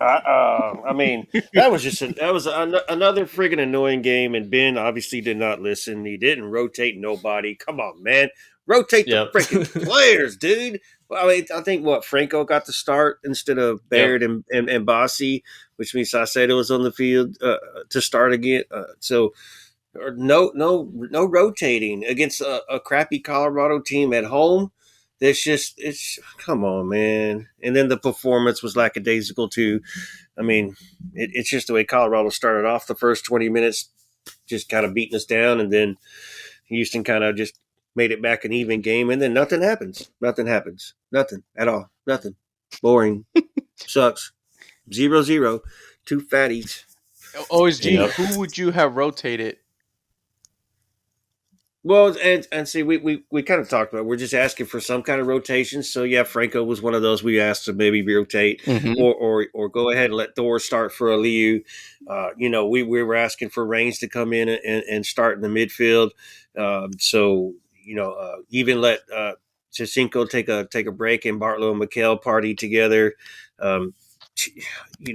I mean, that was another friggin' annoying game, and Ben obviously did not listen. He didn't rotate nobody. Come on, man, rotate the Yep. freaking players, dude. Well, I mean, I think Franco got the start instead of Yep. Baird and Bossy, which means Saucedo was on the field to start again. So or no rotating against a crappy Colorado team at home. It's come on, man. And then the performance was lackadaisical too. I mean, it's just the way Colorado started off the first 20 minutes, just kind of beating us down, and then Houston kind of just made it back an even game, and then nothing happens. Nothing happens. Nothing at all. Nothing. Boring. Sucks. 0-0. Two fatties. OSG, Yep. who would you have rotated? Well, and see, we kind of talked about. We're just asking for some kind of rotation. So yeah, Franco was one of those we asked to maybe rotate, Mm-hmm. or go ahead and let Thor start for Aliu. We were asking for Reigns to come in and start in the midfield. So even let Jacinko take a break and Bartlow and McHale party together. Um,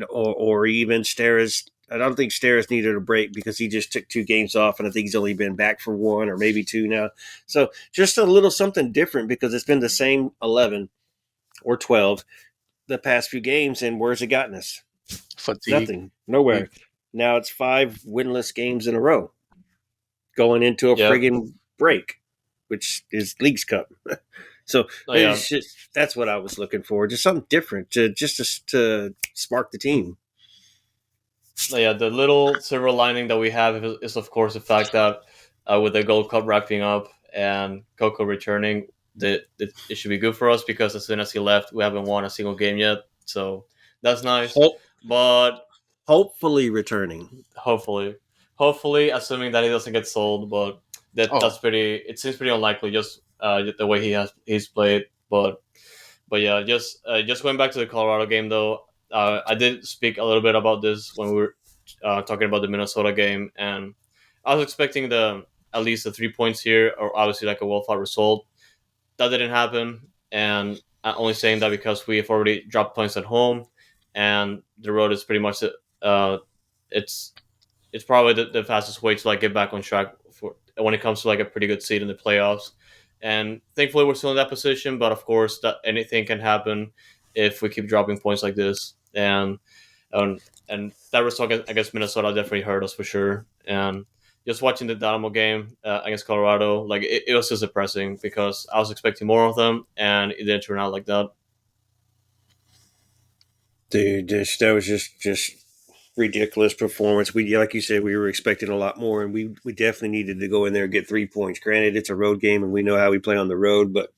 or even Steres. I don't think Steres needed a break because he just took 2 games off, and I think he's only been back for 1 or maybe 2 now. So just a little something different, because it's been the same 11 or 12 the past few games, and where's it gotten us? Fatigue. Nothing, nowhere. Now it's 5 winless games in a row, going into a Yep. friggin' break, which is Leagues Cup. So Oh, yeah. that's what I was looking for, just something different to spark the team. Oh, yeah. The little silver lining that we have is of course the fact that with the Gold Cup wrapping up and Coco returning, it should be good for us because as soon as he left, we haven't won a single game yet. So That's nice. Ho- But hopefully returning. hopefully, hopefully, assuming that he doesn't get sold, but that's Oh, pretty. It seems pretty unlikely, just the way he's played. But yeah, just going back to the Colorado game though, I did speak a little bit about this when we were talking about the Minnesota game, and I was expecting the at least the 3 points here, or obviously like a well fought result. That didn't happen, and I'm only saying that because we've already dropped points at home, and the road is pretty much uh, it's it's probably the fastest way to like get back on track for when it comes to like a pretty good seed in the playoffs. And thankfully, we're still in that position. But of course, that anything can happen if we keep dropping points like this. Um, and that result against Minnesota definitely hurt us for sure. And just watching the Dynamo game against Colorado, like it was just depressing because I was expecting more of them, and it didn't turn out like that. Dude, that was just ridiculous performance. We, like you said, we were expecting a lot more, and we definitely needed to go in there and get 3 points. Granted, it's a road game, and we know how we play on the road, but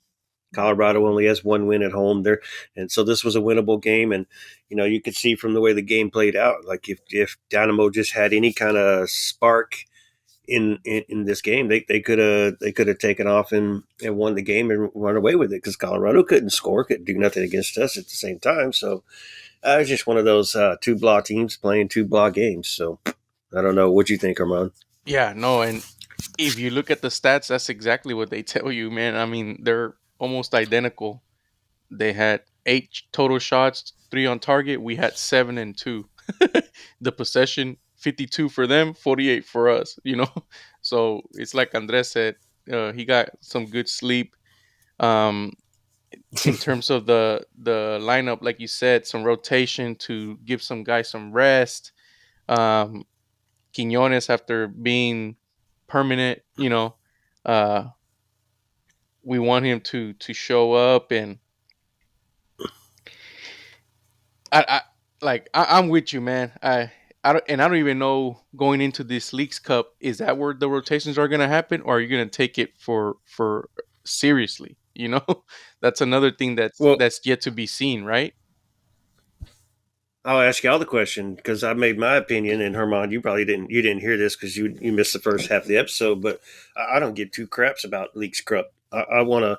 Colorado only has one win at home there, and so this was a winnable game. And you could see from the way the game played out, like if Dynamo just had any kind of spark in this game, they could have taken off and won the game and run away with it because Colorado couldn't score, couldn't do nothing against us at the same time. So it's just one of those two blah teams playing two blah games. So I don't know what you think, Armand. yeah, no, and if you look at the stats, that's exactly what they tell you, man. I mean, they're almost identical. They had eight total shots, three on target. We had 7 and 2. The possession, 52 for them, 48 for us. So it's like Andres said. He got some good sleep. Um, in terms of the lineup, like you said, some rotation to give some guys some rest. Um, Quinones, after being permanent, uh, we want him to show up, and I I'm with you, man. I don't even know going into this Leagues Cup, is that where the rotations are gonna happen, or are you gonna take it for seriously? That's another thing Well, that's yet to be seen, right? I'll ask y'all the question because I made my opinion, and Herman, you didn't hear this because you missed the first half of the episode. But I don't give two craps about Leaks Cup. I wanna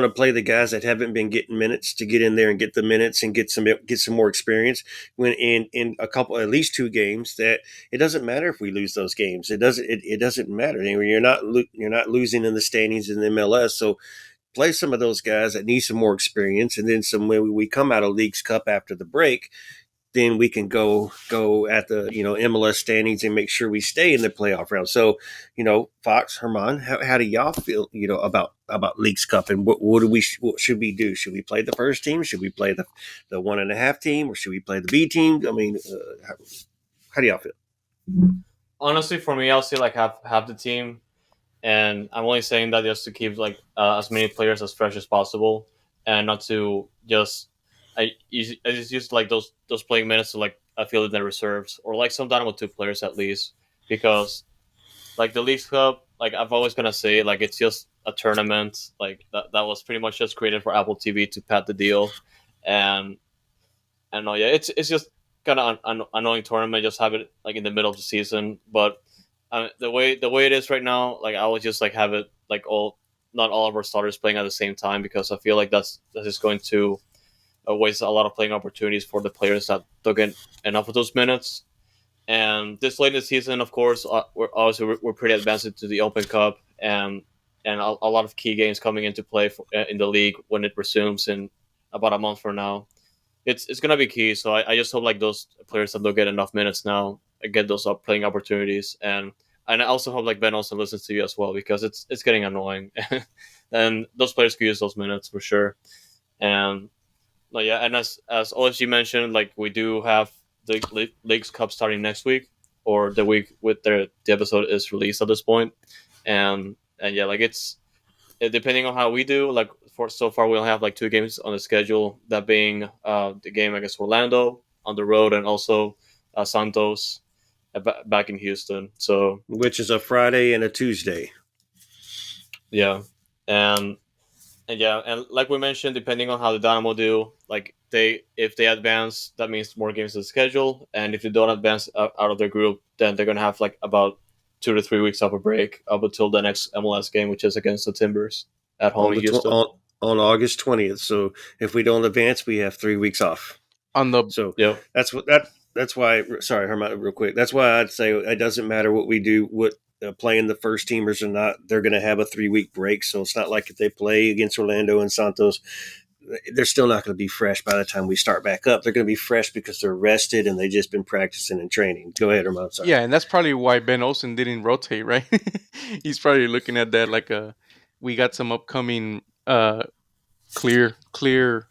play the guys that haven't been getting minutes to get in there and get the minutes and get some more experience. When in a couple, at least two games, that it doesn't matter if we lose those games. It doesn't matter. You're not losing in the standings in the MLS. So play some of those guys that need some more experience, and then some when we come out of Leagues Cup after the break, then we can go at the MLS standings and make sure we stay in the playoff round. So, Fox, Herman, how do y'all feel about Leagues Cup, and what should we do? Should we play the first team? Should we play the 1.5 team, or should we play the B team? I mean, how do y'all feel? Honestly, for me, I'll say like half the team, and I'm only saying that just to keep like as many players as fresh as possible, and not to just I just use like those playing minutes to like I feel in their reserves or like some Dynamo two players at least because like the Leagues Cup, like I've always gonna say like it's just a tournament like that was pretty much just created for Apple TV to pad the deal, and no, yeah, it's just kind of annoying tournament. Just have it like in the middle of the season, but the way it is right now, like I would just like have it like all not all of our starters playing at the same time because I feel like that is going to waste a lot of playing opportunities for the players that don't get enough of those minutes. And this late in the season, of course, we're pretty advanced into the Open Cup and a lot of key games coming into play in the league when it resumes in about a month from now. It's gonna be key. So I just hope like those players that don't get enough minutes now get those playing opportunities, and I also hope like Ben also listens to you as well because it's getting annoying, and those players could use those minutes for sure. And no, yeah, and as OSG mentioned, like we do have the Leagues Cup starting next week or the week with the episode is released at this point, and yeah, like it's depending on how we do, like for so far we only have like two games on the schedule. That being the game against Orlando on the road, and also Santos back in Houston. So Which is a Friday and a Tuesday. yeah, and yeah, and like we mentioned, depending on how the Dynamo do, like if they advance, that means more games to the schedule, and if they don't advance out of their group, then they're gonna have like about 2 to 3 weeks of a break up until the next MLS game, which is against the Timbers at home on in the Houston. on August 20th. So if we don't advance, we have 3 weeks off. On the So Yep. that's why. Sorry, Herman, real quick. That's why I'd say it doesn't matter what we do, what playing the first teamers or not. They're going to have a 3 week break. So it's not like if they play against Orlando and Santos, they're still not going to be fresh by the time we start back up. They're going to be fresh because they're rested and they've just been practicing and training. Go ahead, Herman. Sorry. Yeah, and that's probably why Ben Olsen didn't rotate, right? He's probably looking at that like we got some upcoming clear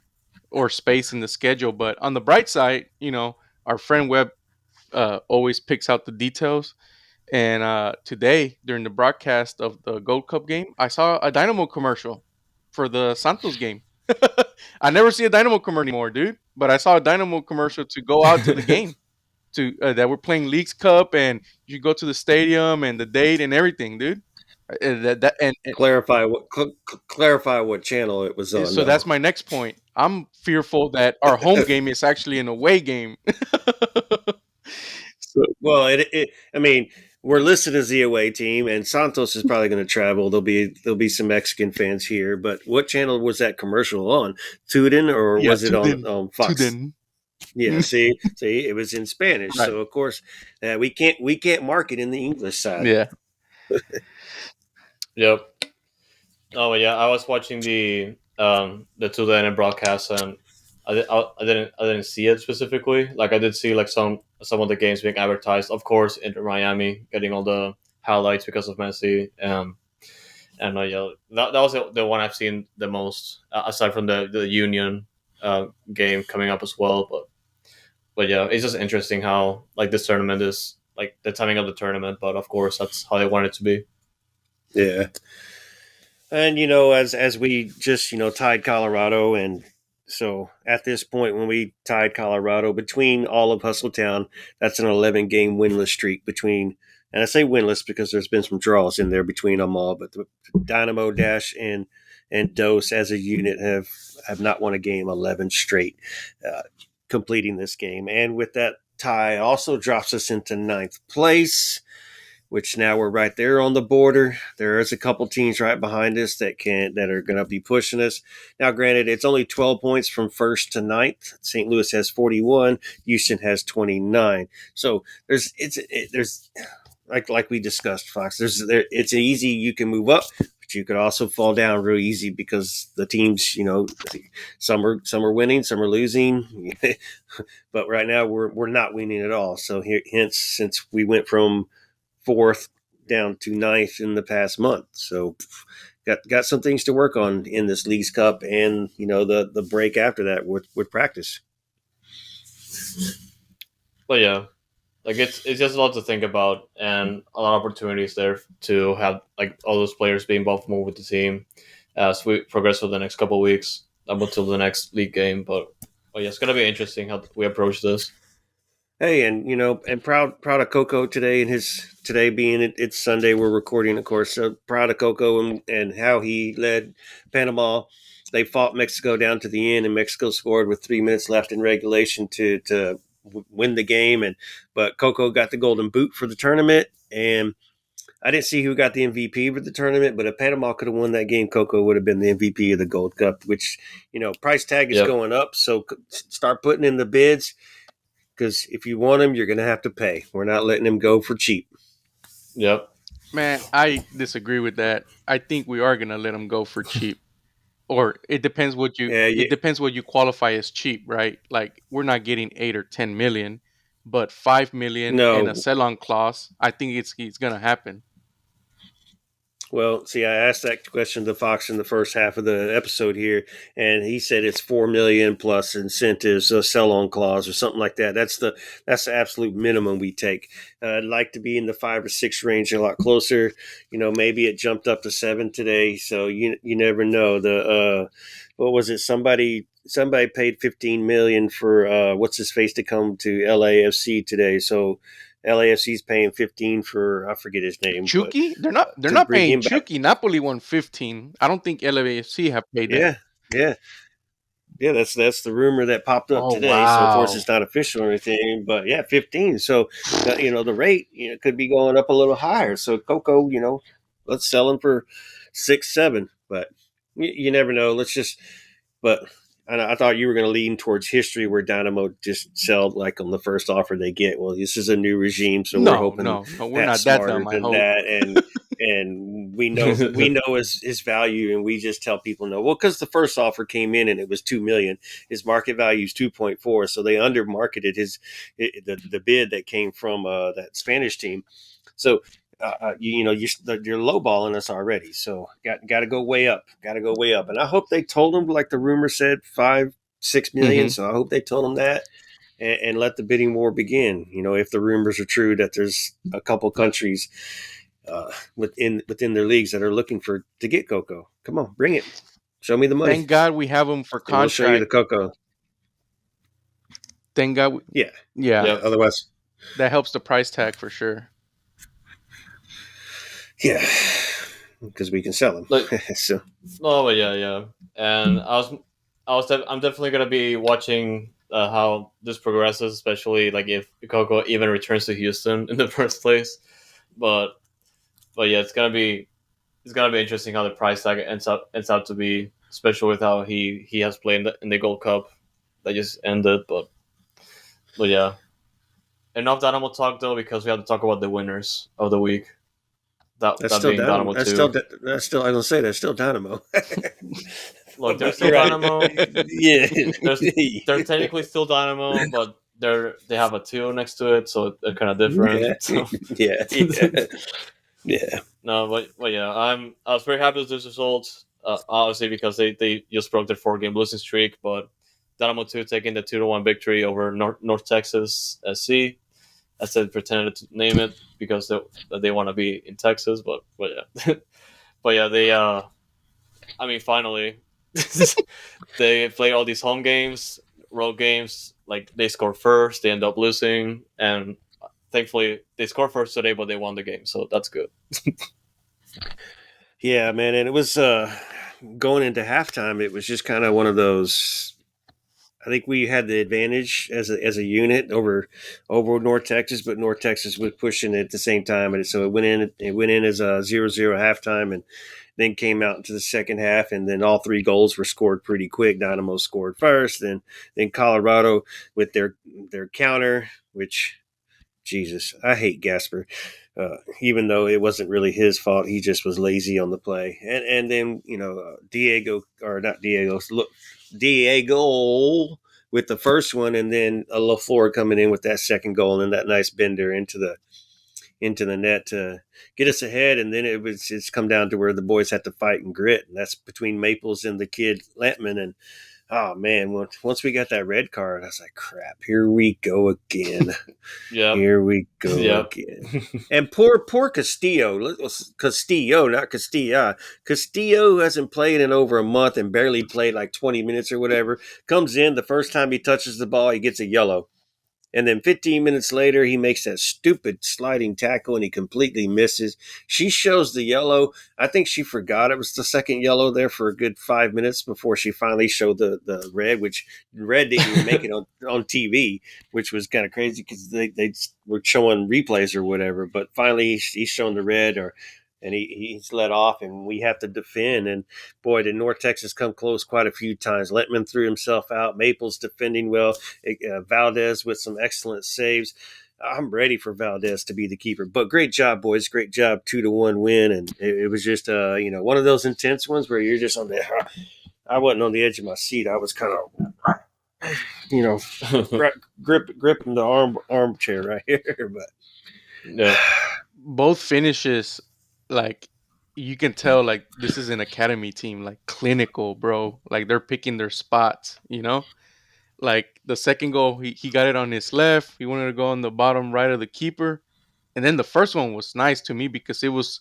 or space in the schedule. But on the bright side, our friend Webb always picks out the details. And today, during the broadcast of the Gold Cup game, I saw a Dynamo commercial for the Santos game. I never see a Dynamo commercial anymore, dude. But I saw a Dynamo commercial to go out to the game, to that we're playing Leagues Cup, and you go to the stadium and the date and everything, dude. Clarify what channel it was on. So Though. that's my next point. I'm fearful that our home game is actually an away game. Well, I mean, we're listed as the away team, and Santos is probably going to travel. There'll be some Mexican fans here. But what channel was that commercial on? Tuden, or Yeah, was it on Fox? Tuden. Yeah, see, it was in Spanish. Right. So of course, we can't mark it in the English side. Yeah. Yep. Oh yeah, I was watching the Tuden broadcast, and I didn't see it specifically. Like I did see like some of the games being advertised. Of course, Inter Miami getting all the highlights because of Messi. And yeah, that was the one I've seen the most, aside from the Union game coming up as well. But yeah, it's just interesting how like this tournament is like the timing of the tournament. But of course, that's how they want it to be. Yeah. And as we just tied Colorado, and so at this point when we tied Colorado, between all of Hustletown, that's an 11-game winless streak between. And I say winless because there's been some draws in there between them all, but the Dynamo Dash and Dose as a unit have not won a game 11 straight, completing this game. And with that tie, also drops us into 9th place, which now we're right there on the border. There is a couple teams right behind us that are going to be pushing us. Now, granted, it's only 12 points from 1st to 9th. St. Louis has 41. Houston has 29. So there's like we discussed, Fox. It's easy. You can move up, but you could also fall down real easy because the teams, some are winning, some are losing. But right now we're not winning at all. So hence, since we went from 4th down to 9th in the past month. So got some things to work on in this Leagues Cup, and the break after that with practice. But yeah, like it's just a lot to think about, and a lot of opportunities there to have like all those players be involved more with the team as we progress for the next couple of weeks up until the next league game. But yeah, it's gonna be interesting how we approach this. Hey, and and proud of Coco today, and today being it's Sunday, we're recording, of course. So proud of Coco and how he led Panama. They fought Mexico down to the end, and Mexico scored with 3 minutes left in regulation to win the game. But Coco got the golden boot for the tournament, and I didn't see who got the MVP for the tournament, but if Panama could have won that game, Coco would have been the MVP of the Gold Cup, which, price tag is going up. So start putting in the bids, because if you want him, you're going to have to pay. We're not letting him go for cheap. Yep. Man, I disagree with that. I think we are going to let him go for cheap. Or it depends it depends what you qualify as cheap, right? Like we're not getting 8 or 10 million, but 5 million and a sell-on clause. I think it's going to happen. Well, see, I asked that question to Fox in the first half of the episode here, and he said it's 4 million plus incentives, a sell-on clause or something like that. That's the absolute minimum we take. I'd like to be in the 5 or 6 range, a lot closer. Maybe it jumped up to 7 today, so you never know. What was it? Somebody paid 15 million for what's his face to come to LAFC today. So LAFC's paying 15 for, I forget his name. Chucky? They're not paying Chucky. Napoli won 15. I don't think LAFC have paid that. Yeah. Yeah, that's the rumor that popped up Oh today. So of course wow. it's not official or anything, but yeah, 15. So the rate could be going up a little higher. So Coco, let's sell them for 6, 7. But you never know. Let's just. But I thought you were going to lean towards history, where Dynamo just sell like on the first offer they get. Well, this is a new regime, so we're No, hoping no, no. We're Pat's not that smarter dumb. I than hope. that, and we know his value, and we just tell people no. Well, because the first offer came in and it was 2 million, his market value is 2.4, so they undermarketed the bid that came from that Spanish team. So you're lowballing us already. So got to go way up. Got to go way up. And I hope they told him, like the rumor said, 5-6 million. Hmm. So I hope they told him that, and let the bidding war begin. If the rumors are true that there's a couple countries within their leagues that are looking to get Coco. Come on, bring it. Show me the money, Thank God we have him for and we'll show you the contract. Coco. Thank God. Yeah, Yeah, yeah. Yep. Otherwise, that helps the price tag for sure. yeah, because we can sell them. Like, So no, but yeah. And I'm definitely gonna be watching how this progresses, especially like if Coco even returns to Houston in the first place. But yeah, it's gonna be interesting how the price tag ends up to be, especially with how he has played in the Gold Cup that just ended. But yeah, enough Dynamo talk though, because we have to talk about the winners of the week. That that's that still being Dynamo. Dynamo That's still two. that's still. I'm gonna say that's still Dynamo. Look, they're But still you're right. Dynamo. Yeah, There's they're technically still Dynamo, but they have a two next to it, so they're kind of different. yeah, So yeah, yeah, yeah. no, but yeah, I was very happy with this result. Obviously because they just broke their 4 game losing streak, but Dynamo two taking the 2-1 victory over North Texas SC. I said pretended to name it because they want to be in Texas, but yeah, but yeah, I mean, finally, they play all these home games, road games. Like they score first, they end up losing, and thankfully they score first today, but they won the game, so that's good. Yeah, man, and it was going into halftime. It was just kind of one of those. I think we had the advantage as a unit over North Texas, but North Texas was pushing it at the same time, and so it went in as a 0-0 halftime, and then came out into the second half, and then all 3 goals were scored pretty quick. Dynamo scored first, then Colorado with their counter, which Jesus, I hate Gasper. Even though it wasn't really his fault, he just was lazy on the play. And then Diego, or not Diego, look, Diego with the first one, and then a LaFleur coming in with that second goal and that nice bender into the net to get us ahead. And then it's come down to where the boys had to fight and grit, and that's between Maples and the kid Lampman. And oh man, once we got that red card, I was like, crap, here we go again. Yep, Here we go yep. again. And poor Castillo, not Castilla. Castillo hasn't played in over a month and barely played like 20 minutes or whatever. Comes in, the first time he touches the ball, he gets a yellow. And then 15 minutes later, he makes that stupid sliding tackle and he completely misses. She shows the yellow. I think she forgot it was the second yellow there for a good 5 minutes before she finally showed the red, which red didn't even make it on TV, which was kind of crazy because they were showing replays or whatever. But finally, he's shown the red, and he's let off, and we have to defend. And boy, did North Texas come close quite a few times. Letman threw himself out. Maples defending well. Valdez with some excellent saves. I'm ready for Valdez to be the keeper. But great job, boys. Great job. 2-1 win. And it was just, one of those intense ones where you're just on the. I wasn't on the edge of my seat. I was kind of, gripping the armchair right here. But Yeah. Both finishes, like you can tell, like this is an academy team, like clinical, bro. Like they're picking their spots, you know. Like the second goal, he got it on his left. He wanted to go on the bottom right of the keeper. And then the first one was nice to me because it was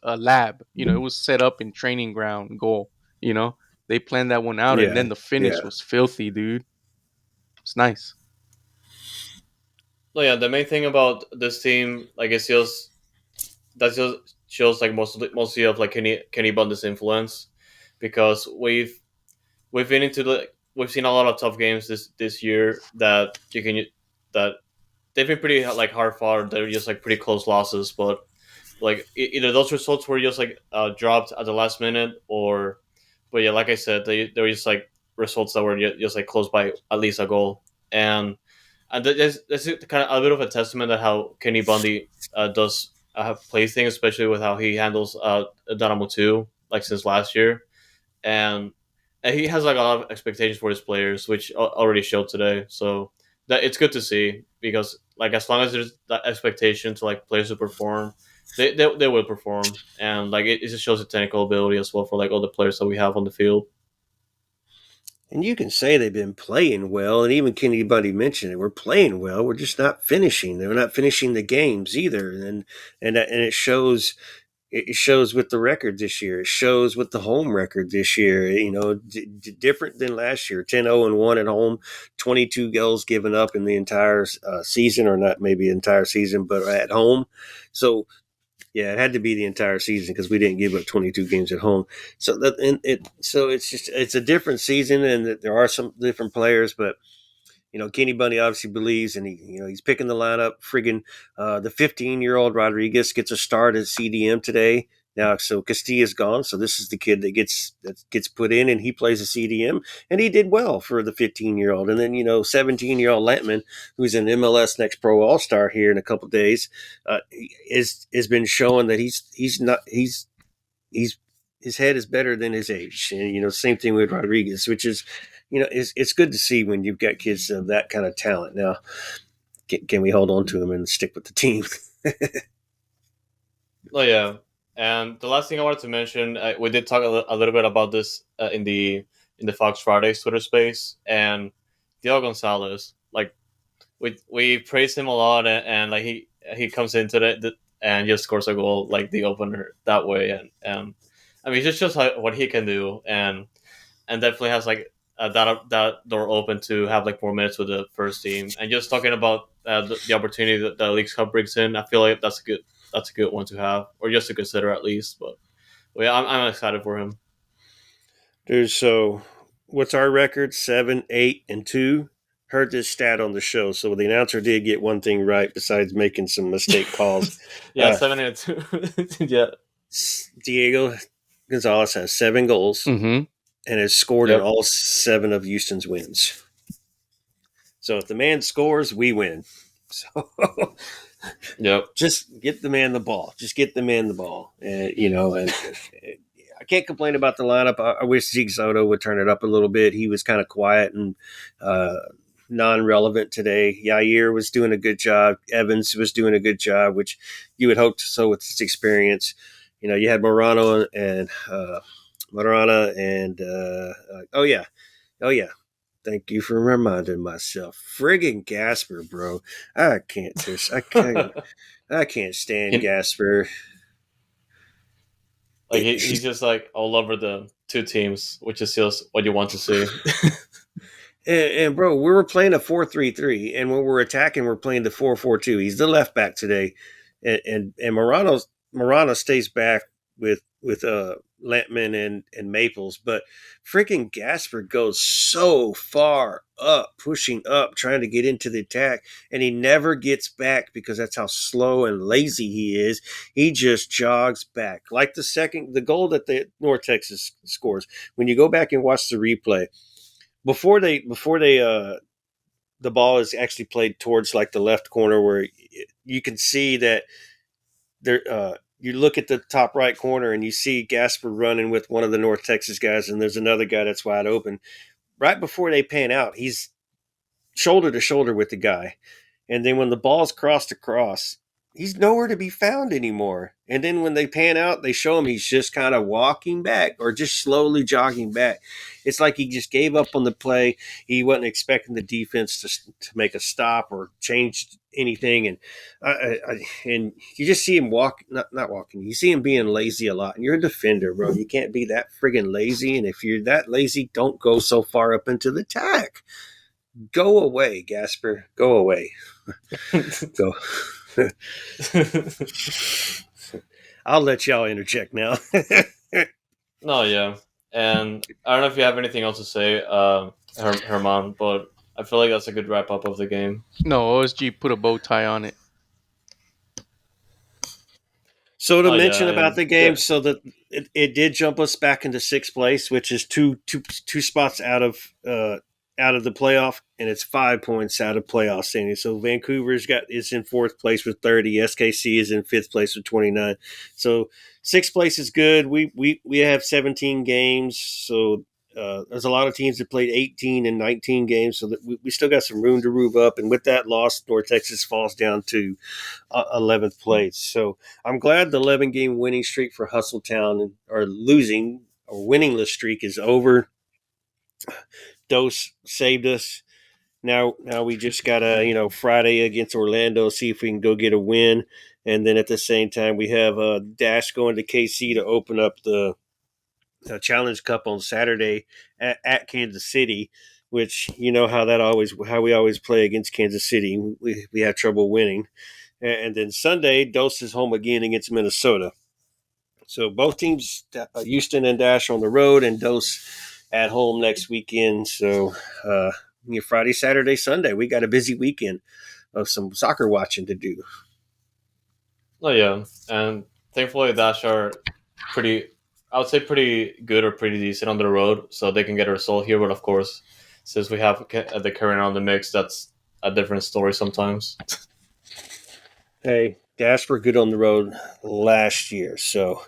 a lab, you know, it was set up in training ground goal, you know. They planned that one out, and yeah, then the finish yeah. was filthy, dude. It's nice. So yeah, the main thing about this team, like it feels that just shows like mostly of like Kenny Bundy's influence, because we've been into we've seen a lot of tough games this year that you can that they've been pretty like hard fought. They're just like pretty close losses, but like either those results were just like dropped at the last minute, or but yeah, like I said, they were just like results that were just like close by at least a goal, and that's kind of a bit of a testament to how Kenny Bundy does play things, especially with how he handles Dynamo 2 like since last year, and he has like a lot of expectations for his players, which already showed today. So that it's good to see because like as long as there's that expectation to like players to perform, they will perform, and like it just shows the technical ability as well for like all the players that we have on the field. And you can say they've been playing well, and even Kenny Buddy mentioned it. We're playing well. We're just not finishing. They're not finishing the games either, and it shows. It shows with the record this year. It shows with the home record this year. You know, different than last year. 10-0-1 at home, 22 goals given up in the entire season, or not maybe entire season, but at home. So yeah, it had to be the entire season because we didn't give up 22 games at home. So it's a different season, and there are some different players, but Kenny Bunny obviously believes, and he's picking the lineup. Friggin' the 15-year-old Rodriguez gets a start as CDM today. Now, so Castilla's gone, so this is the kid that gets put in, and he plays a CDM, and he did well for the 15-year-old. And then 17-year-old Lampman, who's an MLS Next Pro All Star here in a couple of days, has been showing that he's his head is better than his age, and same thing with Rodriguez, which is it's good to see when you've got kids of that kind of talent. Now, can we hold on to them and stick with the team? Oh yeah, and the last thing I wanted to mention, we did talk a little bit about this in the Fox Fridays Twitter space, and Diego Gonzalez. Like we praise him a lot, and like he comes into and just scores a goal like the opener that way, and I mean, it's just what he can do, and definitely has like that door open to have like more minutes with the first team. And just talking about the opportunity that the Leagues Cup brings in, I feel like that's a good one to have, or just to consider at least. But yeah, I'm excited for him. Dude, so what's our record? 7, 8-2. Heard this stat on the show, so the announcer did get one thing right besides making some mistake calls. Yeah, 7-2. Yeah. Diego Gonzalez has 7 goals and has scored in all 7 of Houston's wins. So if the man scores, we win. So just get the man the ball. Just get the man the ball. And I can't complain about the lineup. I wish Zeke Soto would turn it up a little bit. He was kind of quiet and non-relevant today. Yair was doing a good job. Evans was doing a good job, which you would hope so with his experience. You had Marano and oh yeah. Thank you for reminding myself. Friggin' Gasper, bro. I can't stand Gasper. Like he's just like all over the two teams, which is just what you want to see. and bro, we were playing a 4-3-3, and when we're attacking, we're playing the 4-4-2. He's the left back today, and Marano stays back with Lampman and Maples, but freaking Gasper goes so far up, pushing up, trying to get into the attack, and he never gets back because that's how slow and lazy he is. He just jogs back. Like the goal that the North Texas scores. When you go back and watch the replay, before they the ball is actually played towards like the left corner where you can see that there you look at the top right corner and you see Gasper running with one of the North Texas guys, and there's another guy that's wide open. Right before they pan out, he's shoulder to shoulder with the guy. And then when the ball's crossed across, he's nowhere to be found anymore. And then when they pan out, they show him he's just kind of walking back or just slowly jogging back. It's like he just gave up on the play. He wasn't expecting the defense to make a stop or change anything. And and you just see him not walking. You see him being lazy a lot. And you're a defender, bro. You can't be that friggin' lazy. And if you're that lazy, don't go so far up into the attack. Go away, Gasper. Go away. Go. I'll let y'all interject now. No, yeah. And I don't know if you have anything else to say, Herman, but I feel like that's a good wrap up of the game. No, OSG put a bow tie on it. So to Oh yeah, mention about and the game, yeah, so that it did jump us back into sixth place, which is two spots out of the playoff, and it's 5 points out of playoff standing. So Vancouver's got is in fourth place with 30. SKC is in fifth place with 29. So sixth place is good. We have 17 games, so there's a lot of teams that played 18 and 19 games, so that we still got some room to move up. And with that loss, North Texas falls down to 11th place. So I'm glad the 11 game winning streak for Hustletown or losing or winningless streak is over. Dose saved us. Now we just gotta Friday against Orlando see if we can go get a win, and then at the same time we have Dash going to KC to open up the Challenge Cup on Saturday at Kansas City. Which you know how we always play against Kansas City. We have trouble winning. And then Sunday, Dose is home again against Minnesota. So both teams, Houston and Dash on the road, and Dose at home next weekend. So Friday, Saturday, Sunday, we got a busy weekend of some soccer watching to do. oh yeah, and thankfully Dash are pretty, I would say pretty good or pretty decent on the road, so they can get a result here. But of course, since we have the current on the mix, that's a different story sometimes. Hey, Dash were good on the road last year, so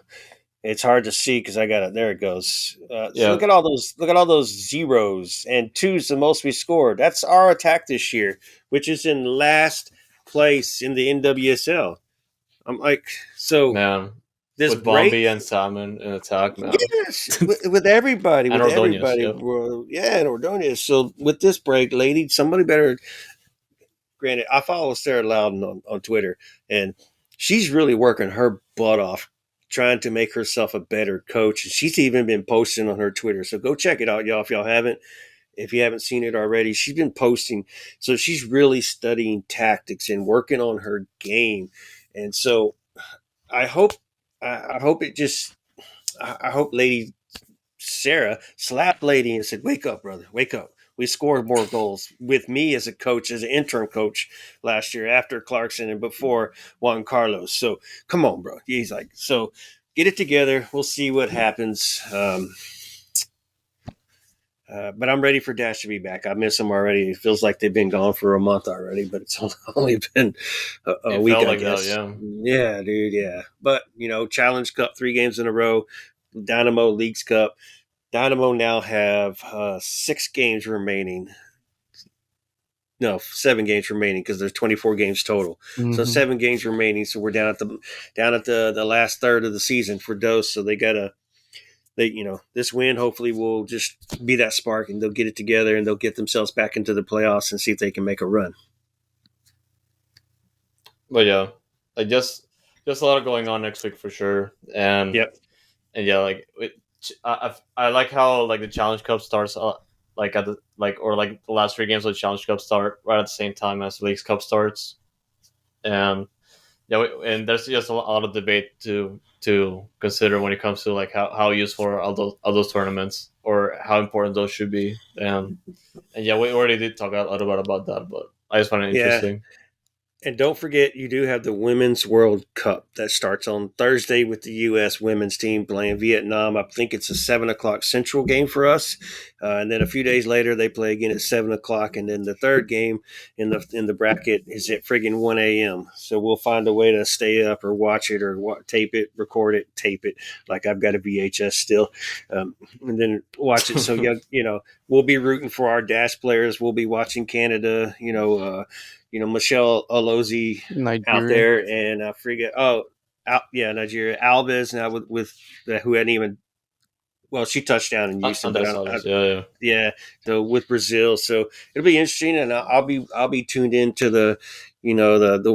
it's hard to see because I got it. There it goes. So Yeah, look at all those. Look at all those zeros and twos. The most we scored. That's our attack this year, which is in last place in the NWSL. I'm like, so man, this with break, Bombi and Salmon in attack, man, yes, with and Ordonez, everybody, yeah. bro. Yeah, and Ordonez. So with this break, lady, somebody better. Granted, I follow Sarah Loudon on Twitter, and she's really working her butt off trying to make herself a better coach. And she's even been posting on her Twitter. So go check it out, y'all, if y'all haven't. If you haven't seen it already, she's been posting. So she's really studying tactics and working on her game. And so I hope I hope it just I hope Lady Sarah slapped Lady and said, "Wake up, brother, wake up." We scored more goals with me as a coach, as an interim coach last year after Clarkson and before Juan Carlos. So come on, bro. He's like, so get it together. We'll see what happens. But I'm ready for Dash to be back. I miss him already. It feels like they've been gone for a month already, but it's only been a It week, felt I like that, guess. yeah. Yeah, dude. Yeah, but Challenge Cup 3 games in a row. Dynamo Leagues Cup. Dynamo now have 6 games remaining. No, 7 games remaining because there's 24 games total. So Mm-hmm. 7 games remaining. So we're down at the last third of the season for Dose. So this win hopefully will just be that spark, and they'll get it together and they'll get themselves back into the playoffs and see if they can make a run. But yeah, like just a lot going on next week for sure, Yep. and yeah, like I like how like the Challenge Cup starts like at the or like the last 3 games of the Challenge Cup start right at the same time as the League's Cup starts, and yeah, and there's just a lot of debate to consider when it comes to like how useful are all those tournaments or how important those should be, and yeah, we already did talk a little bit about that, but I just find it Yeah. interesting. And don't forget, you do have the Women's World Cup that starts on Thursday with the U.S. women's team playing Vietnam. I think it's a 7 o'clock Central game for us, and then a few days later they play again at 7 o'clock, and then the third game in the bracket is at friggin' 1 a.m. So we'll find a way to stay up or watch it or tape it, record it, tape it. Like I've got a VHS still, and then watch it. So we'll be rooting for our Dash players. We'll be watching Canada. Michelle Alozi out Nigeria. there, and I forget. Nigeria. Alves now with who hadn't even. Well, she touched down in Houston, but Andres Naranjo, yeah, yeah. yeah. So with Brazil, so it'll be interesting, and I'll be tuned into the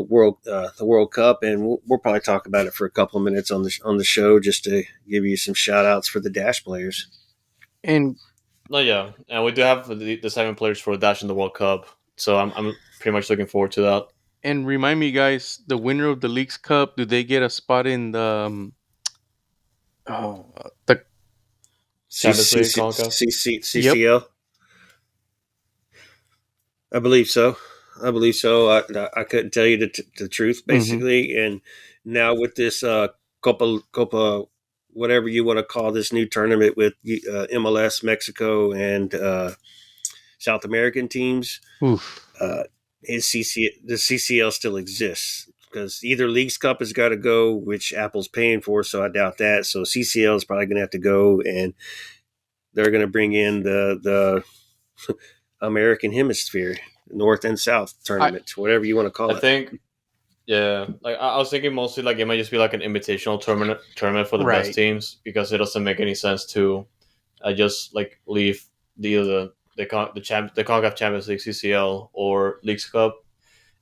World Cup, and we'll probably talk about it for a couple of minutes on the show just to give you some shout outs for the Dash players. And No, yeah, and we do have the 7 players for Dash in the World Cup, so I'm pretty much looking forward to that. and remind me, guys, the winner of the League's Cup, do they get a spot in the Champions League, CONCACAF. Yep. CCL. I believe so. I couldn't tell you the truth, Hmm. basically. And now with this Copa, whatever you want to call this new tournament with MLS, Mexico, and South American teams, Oof. the CCL still exists because either Leagues Cup has got to go, which Apple's paying for, so I doubt that. So CCL is probably going to have to go, and they're going to bring in the American Hemisphere, North and South I tournament, whatever you want to I call it. think, yeah, like I was thinking mostly like it might just be like an invitational tournament for the best right. teams because it doesn't make any sense to just like leave the CONCACAF Champions League, CCL, or Leagues Cup,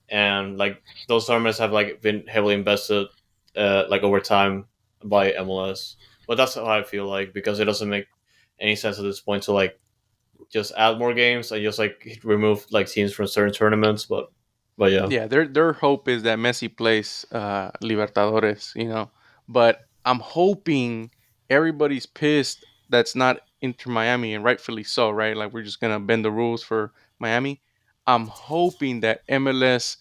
and like those tournaments have like been heavily invested like over time by MLS. But that's how I feel like because it doesn't make any sense at this point to like just add more games and just like remove like teams from certain tournaments. But yeah, Yeah, their hope is that Messi plays Libertadores, you know. But I'm hoping everybody's pissed that's not Inter Miami, and rightfully so, right? Like we're just gonna bend the rules for Miami. I'm hoping that MLS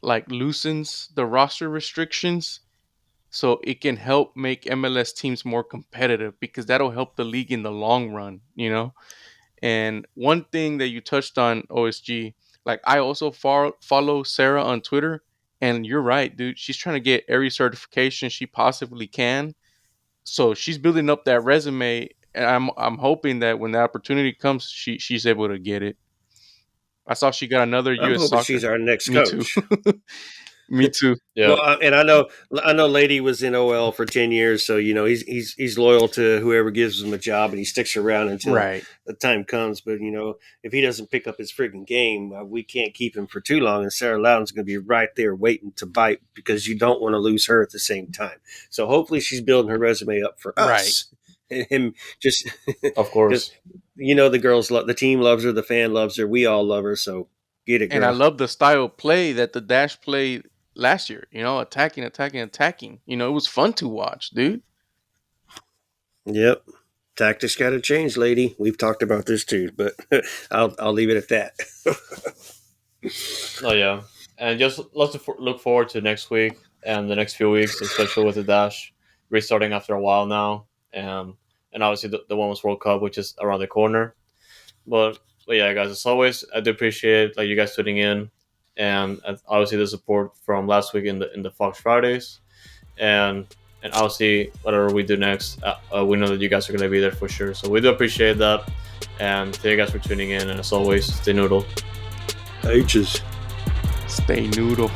like loosens the roster restrictions so it can help make MLS teams more competitive because that'll help the league in the long run, you know. And one thing that you touched on, OSG, like I also follow Sarah on Twitter, and you're right, dude. She's trying to get every certification she possibly can. So she's building up that resume, and I'm hoping that when the opportunity comes, she's able to get it. I saw she got another I'm U.S. hoping she's soccer. our next Me too. coach. Me too. yeah, Well, and I know, Lady was in OL for 10 years, so he's loyal to whoever gives him a job, and he sticks around until Right. the time comes. But if he doesn't pick up his freaking game, we can't keep him for too long. And Sarah Loudon's going to be right there waiting to bite because you don't want to lose her at the same time. So hopefully she's building her resume up for Right. us, and him just of because course. the girls, the team loves her, the fan loves her, we all love her. So get it, And I girl. love the style of play that the Dash played last year. You know, attacking, attacking, attacking. You know, it was fun to watch, dude. Yep. Tactics got to change, lady. We've talked about this too, but I'll leave it at that. Oh yeah, and just let's look forward to next week and the next few weeks, especially with the Dash restarting after a while now, and obviously the Women's World Cup, which is around the corner. But yeah, guys, as always, I do appreciate like you guys tuning in, and obviously the support from last week in the Fox Fridays, and obviously whatever we do next, we know that you guys are gonna be there for sure. So we do appreciate that, and thank you guys for tuning in. And as always, stay noodle. H's. Stay noodle.